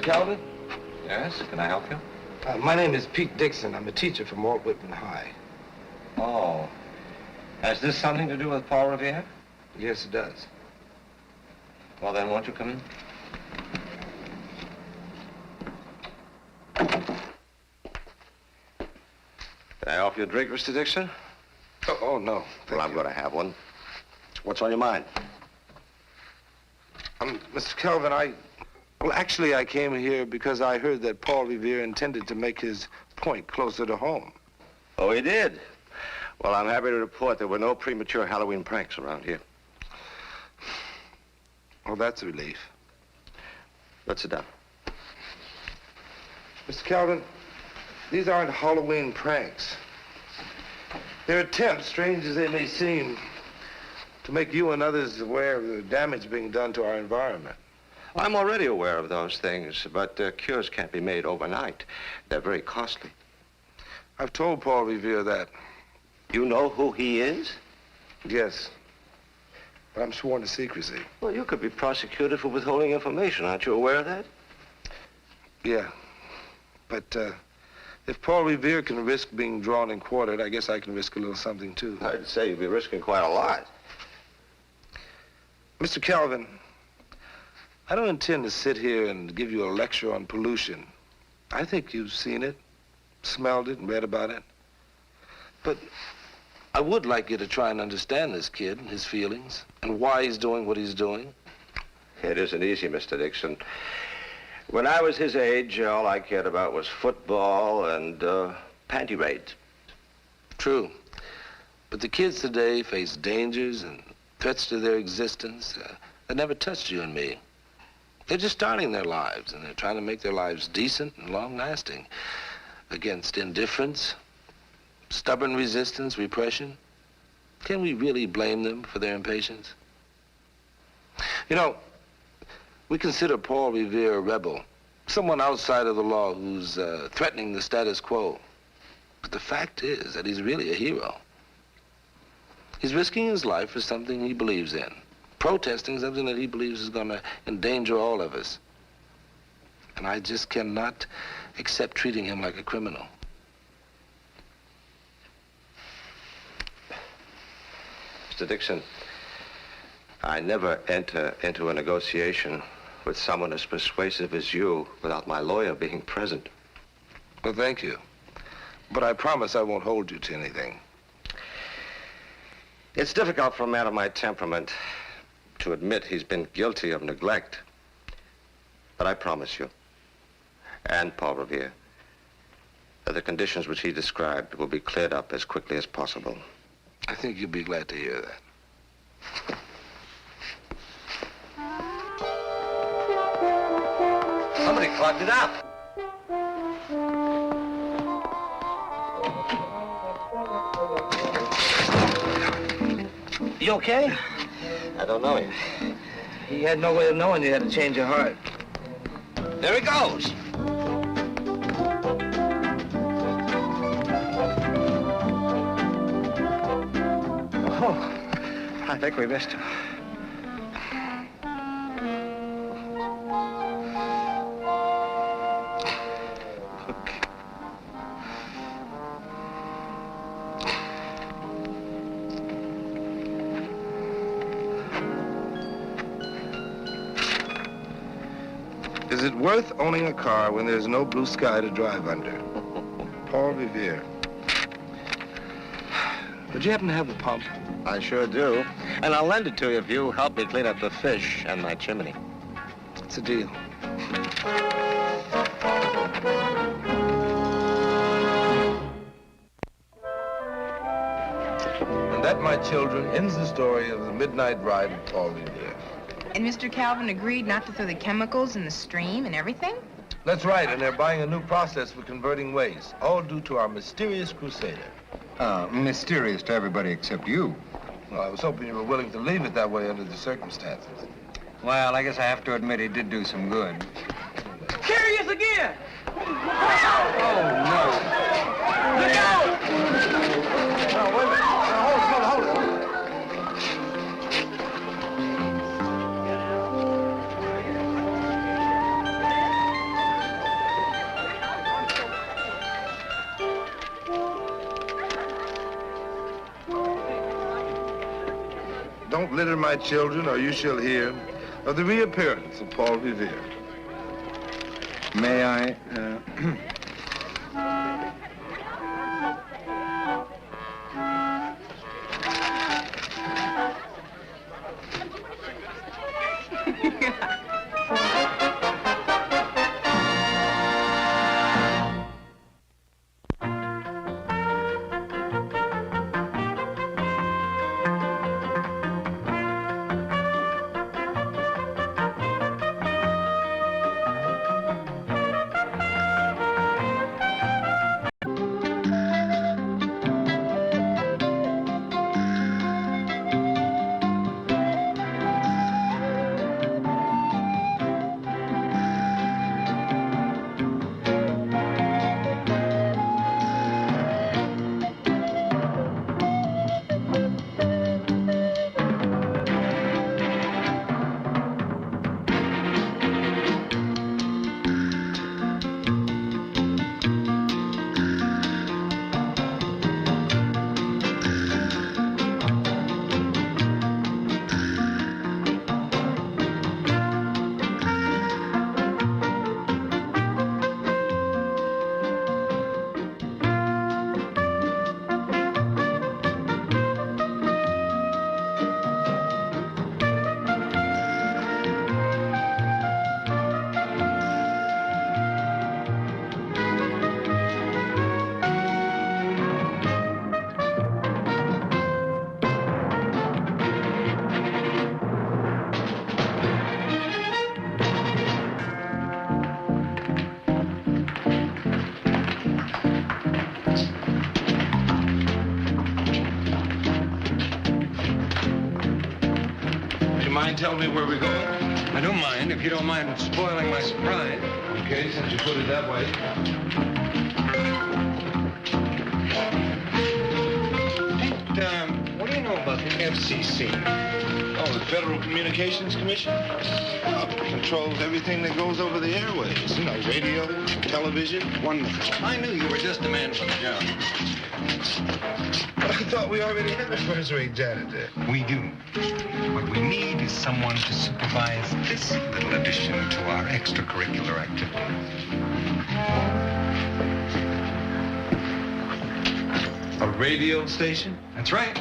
Calvin? Yes, can I help you? My name is Pete Dixon. I'm a teacher from Walt Whitman High. Oh. Has this something to do with Paul Revere? Yes, it does. Well, then, won't you come in? Can I offer you a drink, Mr. Dixon? Oh, no. Well, I'm going to have one. What's on your mind? Mr. Calvin, Well, actually, I came here because I heard that Paul Revere intended to make his point closer to home. Oh, he did? Well, I'm happy to report there were no premature Halloween pranks around here. Oh, that's a relief. Let's sit down. Mr. Calvin, these aren't Halloween pranks. They're attempts, strange as they may seem, to make you and others aware of the damage being done to our environment. I'm already aware of those things, but cures can't be made overnight. They're very costly. I've told Paul Revere that. You know who he is? Yes. But I'm sworn to secrecy. Well, you could be prosecuted for withholding information. Aren't you aware of that? Yeah. But if Paul Revere can risk being drawn and quartered, I guess I can risk a little something, too. I'd say you'd be risking quite a lot. Mr. Calvin, I don't intend to sit here and give you a lecture on pollution. I think you've seen it, smelled it, and read about it. But I would like you to try and understand this kid and his feelings and why he's doing what he's doing. It isn't easy, Mr. Dixon. When I was his age, all I cared about was football and panty raids. True. But the kids today face dangers and threats to their existence that never touched you and me. They're just starting their lives, and they're trying to make their lives decent and long-lasting against indifference, stubborn resistance, repression. Can we really blame them for their impatience? You know, we consider Paul Revere a rebel, someone outside of the law who's threatening the status quo. But the fact is that he's really a hero. He's risking his life for something he believes in, protesting something that he believes is going to endanger all of us. And I just cannot accept treating him like a criminal. Mr. Dixon, I never enter into a negotiation with someone as persuasive as you without my lawyer being present. Well, thank you. But I promise I won't hold you to anything. It's difficult for a man of my temperament to admit he's been guilty of neglect. But I promise you, and Paul Revere, that the conditions which he described will be cleared up as quickly as possible. I think you'll be glad to hear that. Somebody clogged it up. You okay? I don't know him. He had no way of knowing you had a change of heart. There he goes. Oh, I think we missed him. Is it worth owning a car when there's no blue sky to drive under? Paul Revere. Would you happen to have the pump? I sure do. And I'll lend it to you if you help me clean up the fish and my chimney. It's a deal. And that, my children, ends the story of the midnight ride of Paul Revere. And Mr. Calvin agreed not to throw the chemicals in the stream and everything? That's right, and they're buying a new process for converting waste, all due to our mysterious crusader. Mysterious to everybody except you. Well, I was hoping you were willing to leave it that way under the circumstances. Well, I guess I have to admit he did do some good. Curious again! Oh, no. Look out! Oh, wait a minute. Hold it. Don't litter my children, or you shall hear of the reappearance of Paul Revere. May I, Mind telling me where we're going? I don't mind, if you don't mind spoiling my surprise. Okay, since you put it that way. What do you know about the FCC? Oh, the Federal Communications Commission? Well, it controls everything that goes over the airwaves. You know, radio, television. Wonderful. I knew you were just the man for the job. I thought we already had a first-rate janitor. We do. What we need is someone to supervise this little addition to our extracurricular activities. A radio station? That's right.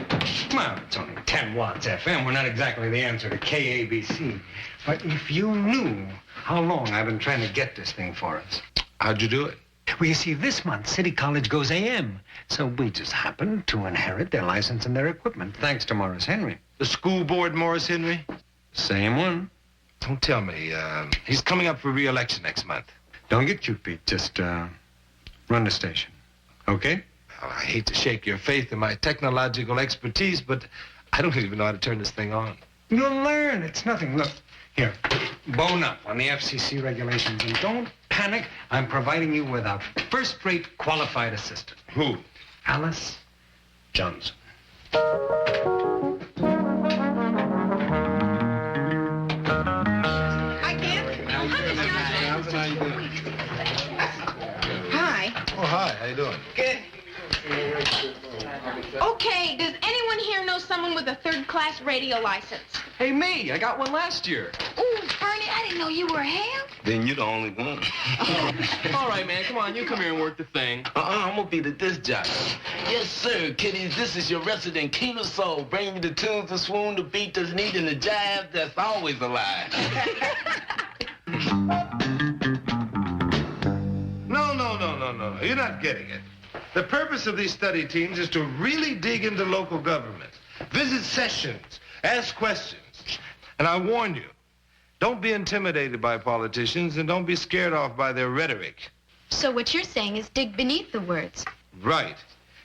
Well, it's only 10 watts FM. We're not exactly the answer to KABC. But if you knew how long I've been trying to get this thing for us. How'd you do it? Well, you see, this month, City College goes AM. So we just happened to inherit their license and their equipment, thanks to Morris Henry. The school board, Morris Henry? Same one. Don't tell me. He's coming up for re-election next month. Don't get cute, Pete. Just run the station. Okay? Oh, I hate to shake your faith in my technological expertise, but I don't even know how to turn this thing on. You'll learn. It's nothing. Look, here, bone up on the FCC regulations, and don't panic. I'm providing you with a first-rate qualified assistant. Who? Alice Johnson. Hi, Ken. Hi. Oh, hi. How you doing? Good. Okay, does anyone here know someone with a third-class radio license? Hey, me. I got one last year. Ooh, Bernie, I didn't know you were a ham. Then you're the only one. All right, man. Come on. You come here and work the thing. I'm gonna be the disc jockey. Yes, sir, kiddies. This is your resident king of soul, bringing you the tunes to swoon, the beat that's neat, and the jive that's always alive. No. You're not getting it. The purpose of these study teams is to really dig into local government, visit sessions, ask questions. And I warn you, don't be intimidated by politicians and don't be scared off by their rhetoric. So what you're saying is dig beneath the words. Right.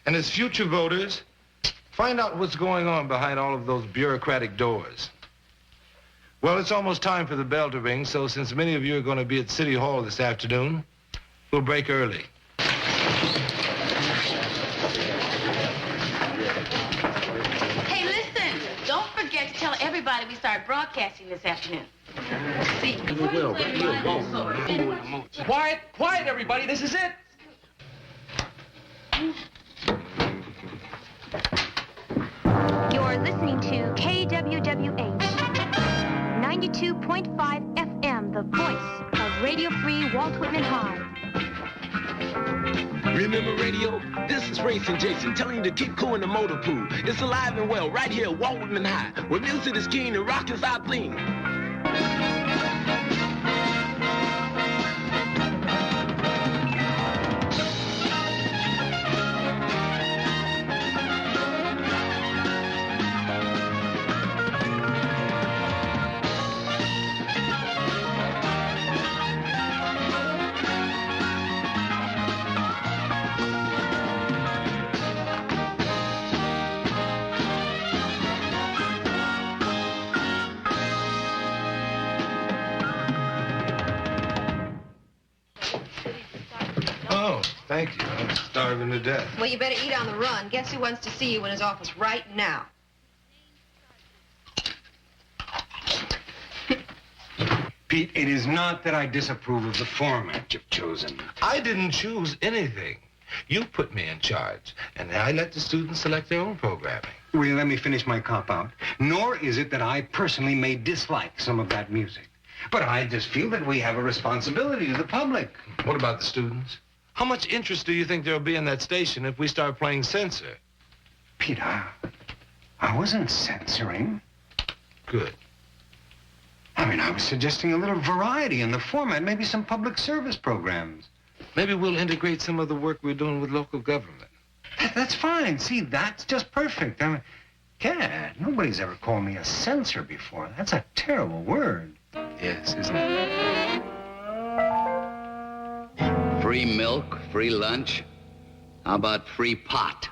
And as future voters, find out what's going on behind all of those bureaucratic doors. Well, it's almost time for the bell to ring, so since many of you are going to be at City Hall this afternoon, we'll break early. Hey, listen. Don't forget to tell everybody we start broadcasting this afternoon. See? Quiet, everybody. This is it. You're listening to KWWH 92.5 FM, the voice of Radio Free Walt Whitman High. Remember radio? This is Racing Jason telling you to keep cool in the motor pool. It's alive and well right here at Walt Whitman High, where music is king and rock is our thing. Oh, thank you. I'm starving to death. Well, you better eat on the run. Guess who wants to see you in his office right now? Pete, it is not that I disapprove of the format you've chosen. I didn't choose anything. You put me in charge, and I let the students select their own programming. Will you let me finish my cop-out? Nor is it that I personally may dislike some of that music. But I just feel that we have a responsibility to the public. What about the students? How much interest do you think there'll be in that station if we start playing censor? Pete, I wasn't censoring. Good. I mean, I was suggesting a little variety in the format, maybe some public service programs. Maybe we'll integrate some of the work we're doing with local government. That's fine. See, that's just perfect. I mean, Gad, nobody's ever called me a censor before. That's a terrible word. Yes, isn't it? Free milk, free lunch. How about free pot?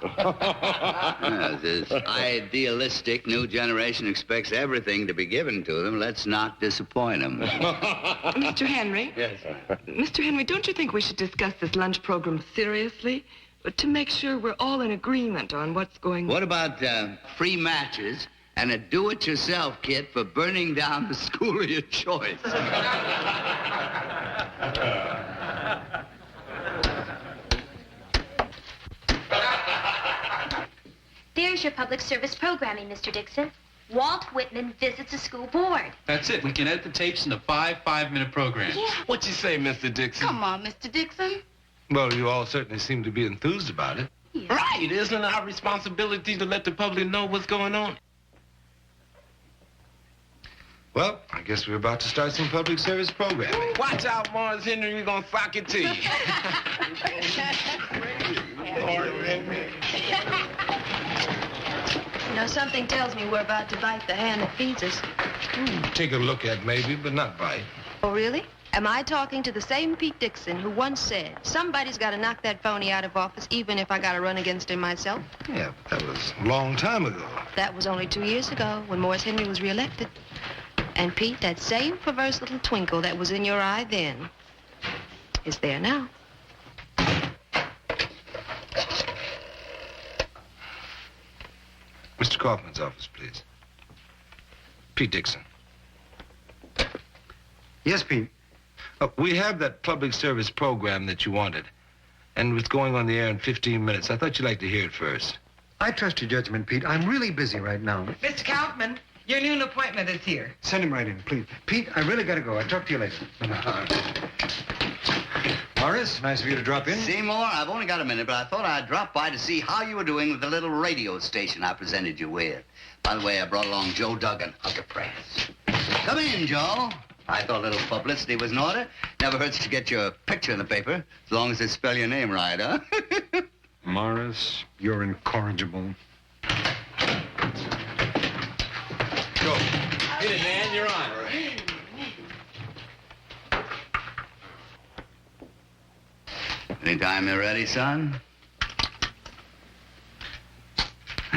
This idealistic new generation expects everything to be given to them. Let's not disappoint them. Mr. Henry? Yes. Mr. Henry, don't you think we should discuss this lunch program seriously? To make sure we're all in agreement on what's going on. What about free matches and a do-it-yourself kit for burning down the school of your choice? Here's your public service programming, Mr. Dixon. Walt Whitman visits the school board. That's it. We can edit the tapes into 5 5-minute programs. Yeah. What you say, Mr. Dixon? Come on, Mr. Dixon. Well, you all certainly seem to be enthused about it. Right. Isn't it our responsibility to let the public know what's going on? Well, I guess we're about to start some public service programming. Watch out, Morris Henry. We're going to sock it to you. You know, something tells me we're about to bite the hand that feeds us. Take a look at maybe, but not bite. Oh, really? Am I talking to the same Pete Dixon who once said, somebody's got to knock that phony out of office even if I got to run against him myself? Yeah, but that was a long time ago. That was only 2 years ago when Morris Henry was reelected. And Pete, that same perverse little twinkle that was in your eye then is there now. Mr. Kaufman's office, please. Pete Dixon. Yes, Pete. We have that public service program that you wanted, and it's going on the air in 15 minutes. I thought you'd like to hear it first. I trust your judgment, Pete. I'm really busy right now. Mr. Kaufman, your noon appointment is here. Send him right in, please. Pete, I really gotta go. I'll talk to you later. Morris, nice of you to drop in. Seymour, I've only got a minute, but I thought I'd drop by to see how you were doing with the little radio station I presented you with. By the way, I brought along Joe Duggan of the press. Come in, Joe. I thought a little publicity was in order. Never hurts to get your picture in the paper, as long as they spell your name right, huh? Morris, you're incorrigible. Go. Get it, man. You're on. Anytime you're ready, son.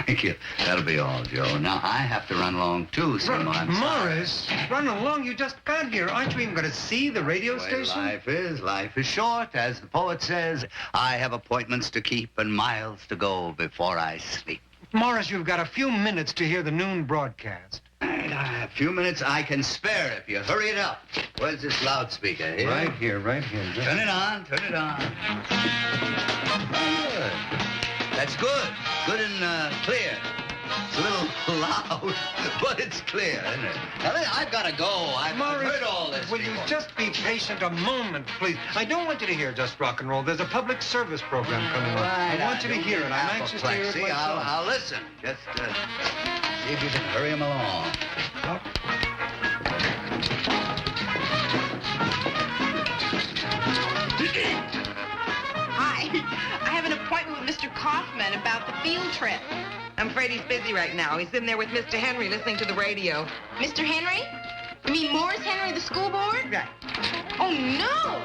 Thank you. That'll be all, Joe. Now, I have to run along, too, Seymour. I'm sorry. Morris, run along. You just got here. Aren't you even going to see the radio The way station? life is short. As the poet says, I have appointments to keep and miles to go before I sleep. Morris, you've got a few minutes to hear the noon broadcast. And a few minutes I can spare if you hurry it up. Where's this loudspeaker here? Right here, right here. Turn it on, turn it on. Good. That's good. Good and clear. It's a little loud, but it's clear, isn't it? Now, I've got to go. I've heard all this Will you before. just be patient a moment, please? I don't want you to hear just rock and roll. There's a public service program coming on. Right, I want you to hear it. I'm anxious to hear it See, myself. I'll listen. Just see if you can hurry him along. Hi. I have an appointment with Mr. Kaufman about the field trip. I'm afraid he's busy right now. He's in there with Mr. Henry listening to the radio. Mr. Henry? You mean Morris Henry, the school board? Right. Oh, no!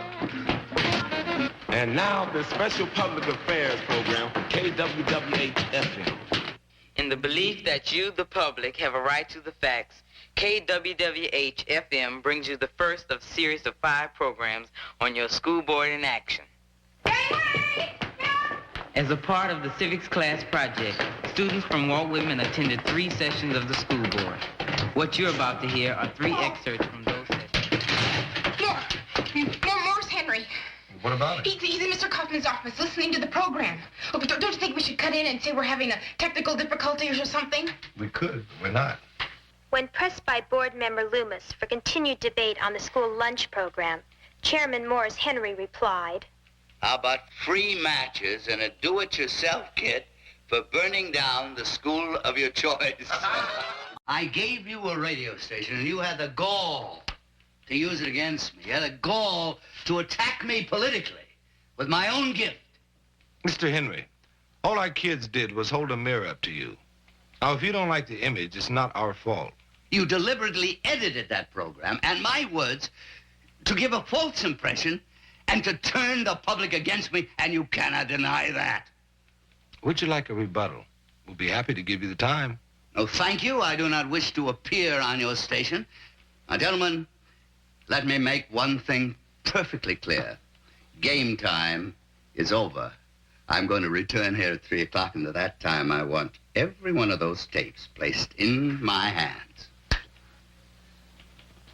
And now the special public affairs program for KWWH-FM. In the belief that you, the public, have a right to the facts, KWWH-FM brings you the first of a series of 5 programs on your school board in action. As a part of the civics class project, students from Walt Whitman attended 3 sessions of the school board. What you're about to hear are 3 excerpts from those sessions. Morris Henry. What about it? He's in Mr. Kaufman's office listening to the program. Oh, but don't you think we should cut in and say we're having a technical difficulty or something? We could, but we're not. When pressed by board member Loomis for continued debate on the school lunch program, Chairman Morris Henry replied, How about free matches and a do-it-yourself kit for burning down the school of your choice? I gave you a radio station, and you had the gall to use it against me. You had the gall to attack me politically with my own gift. Mr. Henry, all our kids did was hold a mirror up to you. Now, if you don't like the image, it's not our fault. You deliberately edited that program, and my words, to give a false impression and to turn the public against me, and you cannot deny that. Would you like a rebuttal? We'll be happy to give you the time. No, thank you. I do not wish to appear on your station. Now, gentlemen, let me make one thing perfectly clear. Game time is over. I'm going to return here at 3 o'clock, and at that time, I want every one of those tapes placed in my hands.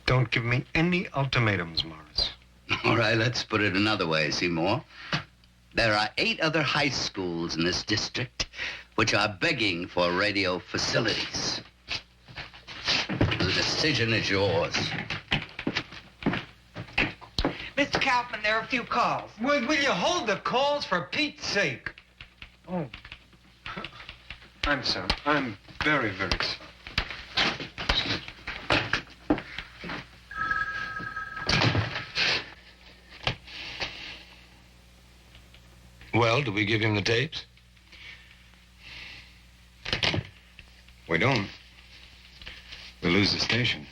Don't give me any ultimatums, Morris. All right, let's put it another way, Seymour. There are 8 other high schools in this district which are begging for radio facilities. The decision is yours. Mr. Kaufman, there are a few calls. Will you hold the calls for Pete's sake? Oh. I'm sorry. I'm very, very sorry. Well, do we give him the tapes? We don't. We lose the station.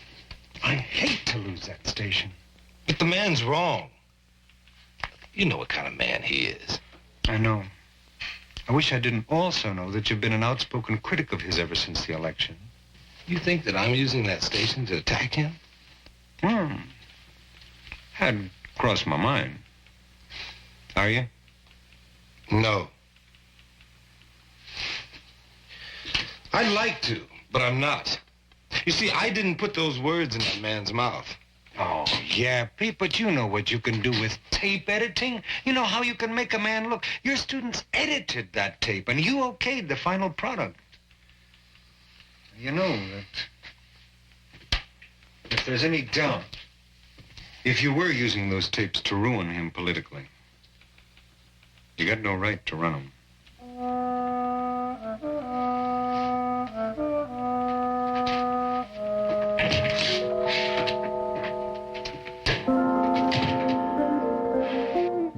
I hate to lose that station. But the man's wrong. You know what kind of man he is. I know. I wish I didn't also know that you've been an outspoken critic of his ever since the election. You think that I'm using that station to attack him? Hadn't crossed my mind. Are you? No. I'd like to, but I'm not. You see, I didn't put those words in that man's mouth. Oh, yeah, Pete, but you know what you can do with tape editing. You know how you can make a man look. Your students edited that tape, and you okayed the final product. You know that if there's any doubt, if you were using those tapes to ruin him politically, you got no right to run them.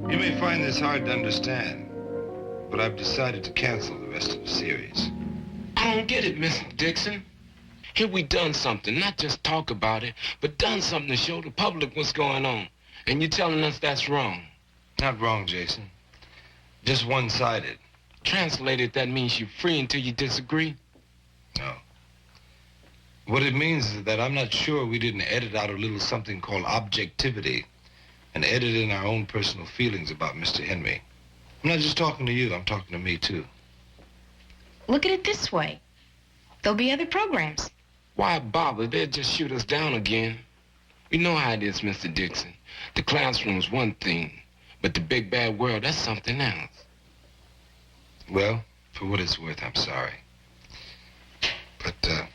You may find this hard to understand, but I've decided to cancel the rest of the series. I don't get it, Mr. Dixon. Here we done something, not just talk about it, but done something to show the public what's going on. And you're telling us that's wrong. Not wrong, Jason. Just one-sided. Translated, that means you're free until you disagree? No. What it means is that I'm not sure we didn't edit out a little something called objectivity and edit in our own personal feelings about Mr. Henry. I'm not just talking to you, I'm talking to me, too. Look at it this way. There'll be other programs. Why bother? They'll just shoot us down again. You know how it is, Mr. Dixon. The classroom's one thing, but the big bad world, that's something else. Well, for what it's worth, I'm sorry. But,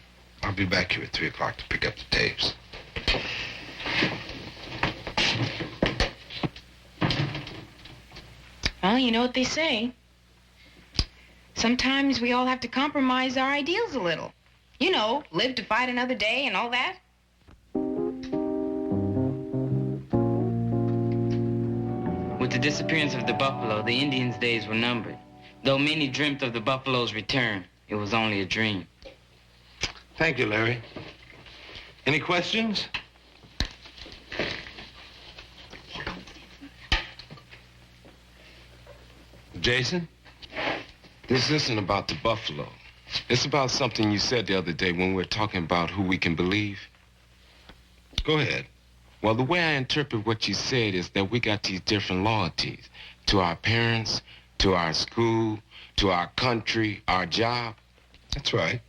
I'll be back here at 3 o'clock to pick up the tapes. Well, you know what they say. Sometimes we all have to compromise our ideals a little. You know, live to fight another day and all that. With the disappearance of the buffalo, the Indians' days were numbered. Though many dreamt of the buffalo's return, it was only a dream. Thank you, Larry. Any questions? Jason? This isn't about the buffalo. It's about something you said the other day when we were talking about who we can believe. Go ahead. Well, the way I interpret what you said is that we got these different loyalties to our parents, to our school, to our country, our job. That's right.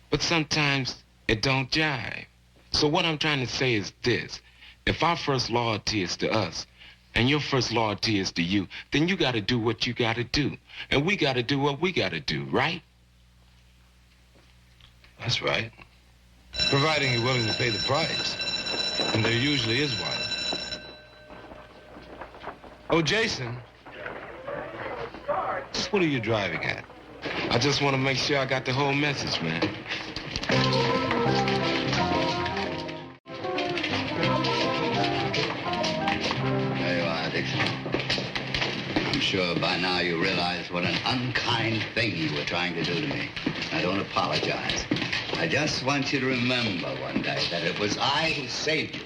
But sometimes it don't jive. So what I'm trying to say is this. If our first loyalty is to us, and your first loyalty is to you, then you got to do what you got to do. And we got to do what we got to do, right? That's right. Providing you're willing to pay the price. And there usually is one. Oh, Jason. Just what are you driving at? I just want to make sure I got the whole message, man. There you are, Dixon. I'm sure by now you realize what an unkind thing you were trying to do to me. I don't apologize. I just want you to remember one day that it was I who saved you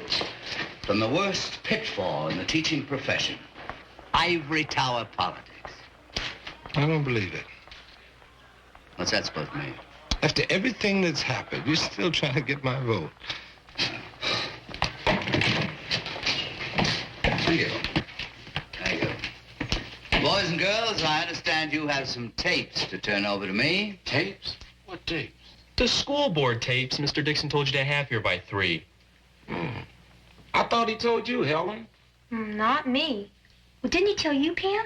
from the worst pitfall in the teaching profession. Ivory tower politics. I don't believe it. What's that supposed to mean? After everything that's happened, you're still trying to get my vote. Thank you. Thank you. Boys and girls, I understand you have some tapes to turn over to me. Tapes? What tapes? The school board tapes Mr. Dixon told you to have here by 3. I thought he told you, Helen. Not me. Well, didn't he tell you, Pam?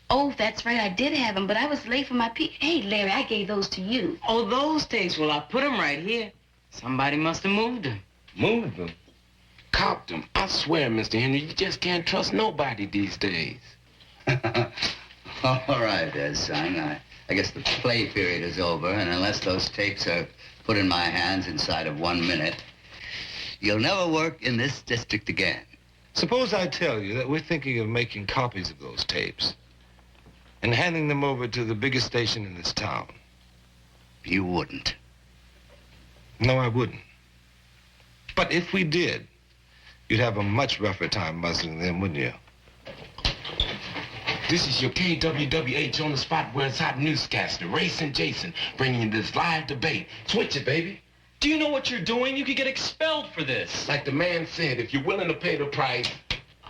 Oh, that's right. I did have them, but I was late for my Hey, Larry, I gave those to you. Oh, those tapes. Well, I put them right here. Somebody must have moved them. Moved them? Copped them. I swear, Mr. Henry, you just can't trust nobody these days. All right, there, son. I guess the play period is over, and unless those tapes are put in my hands inside of 1 minute, you'll never work in this district again. Suppose I tell you that we're thinking of making copies of those tapes and handing them over to the biggest station in this town. You wouldn't. No, I wouldn't. But if we did, you'd have a much rougher time muzzling them, wouldn't you? This is your KWWH on the spot where it's hot newscaster, Racing Jason, bringing you this live debate. Switch it, baby. Do you know what you're doing? You could get expelled for this. Like the man said, if you're willing to pay the price.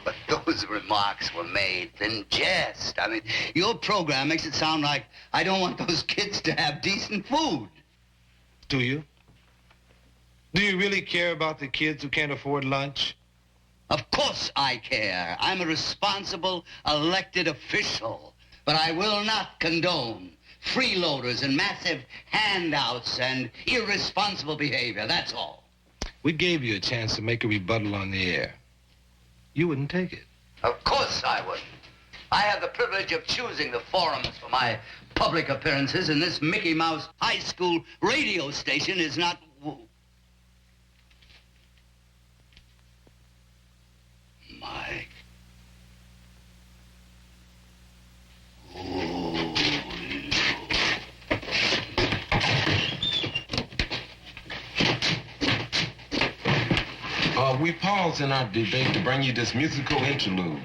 But those remarks were made in jest. I mean, your program makes it sound like I don't want those kids to have decent food. Do you? Do you really care about the kids who can't afford lunch? Of course I care. I'm a responsible elected official. But I will not condone freeloaders and massive handouts and irresponsible behavior. That's all. We gave you a chance to make a rebuttal on the air. You wouldn't take it. Of course I wouldn't. I have the privilege of choosing the forums for my public appearances, and this Mickey Mouse high school radio station is not... Mike. We paused in our debate to bring you this musical interlude.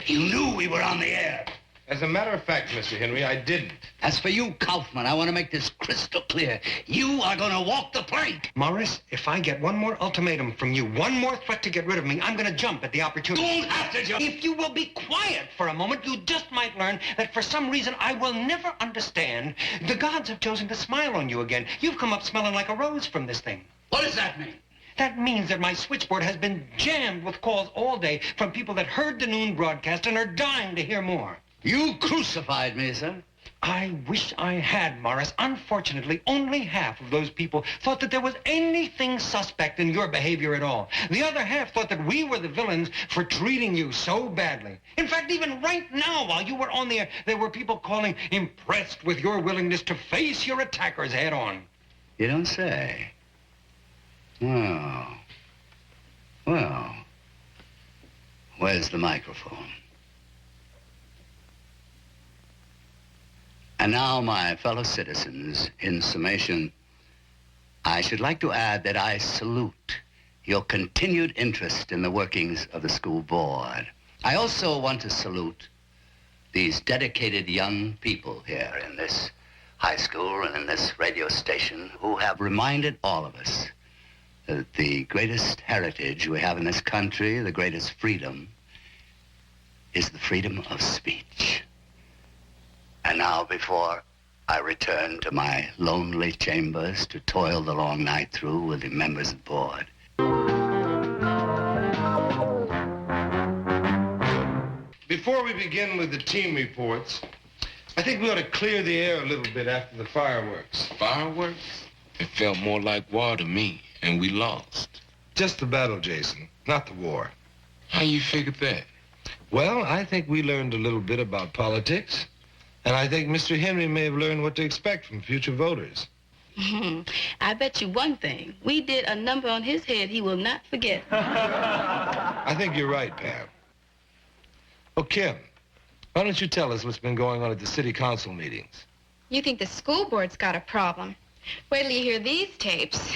You knew we were on the air. As a matter of fact, Mr. Henry, I didn't. As for you, Kaufman, I want to make this crystal clear. You are going to walk the plank. Morris, if I get one more ultimatum from you, one more threat to get rid of me, I'm going to jump at the opportunity. Don't have to jump. If you will be quiet for a moment, you just might learn that for some reason I will never understand. The gods have chosen to smile on you again. You've come up smelling like a rose from this thing. What does that mean? That means that my switchboard has been jammed with calls all day from people that heard the noon broadcast and are dying to hear more. You crucified me, sir. I wish I had, Morris. Unfortunately, only half of those people thought that there was anything suspect in your behavior at all. The other half thought that we were the villains for treating you so badly. In fact, even right now, while you were on the air, there were people calling impressed with your willingness to face your attackers head on. You don't say. Well, where's the microphone? And now, my fellow citizens, in summation, I should like to add that I salute your continued interest in the workings of the school board. I also want to salute these dedicated young people here in this high school and in this radio station who have reminded all of us that the greatest heritage we have in this country, the greatest freedom, is the freedom of speech. And now, before I return to my lonely chambers to toil the long night through with the members of the board, Before we begin with the team reports, I think we ought to clear the air a little bit after the fireworks. Fireworks? It felt more like war to me, and we lost. Just the battle, Jason, not the war. How you figured that? Well, I think we learned a little bit about politics, and I think Mr. Henry may have learned what to expect from future voters. I bet you one thing. We did a number on his head he will not forget. I think you're right, Pam. Oh, Kim, why don't you tell us what's been going on at the city council meetings? You think the school board's got a problem? Wait till you hear these tapes.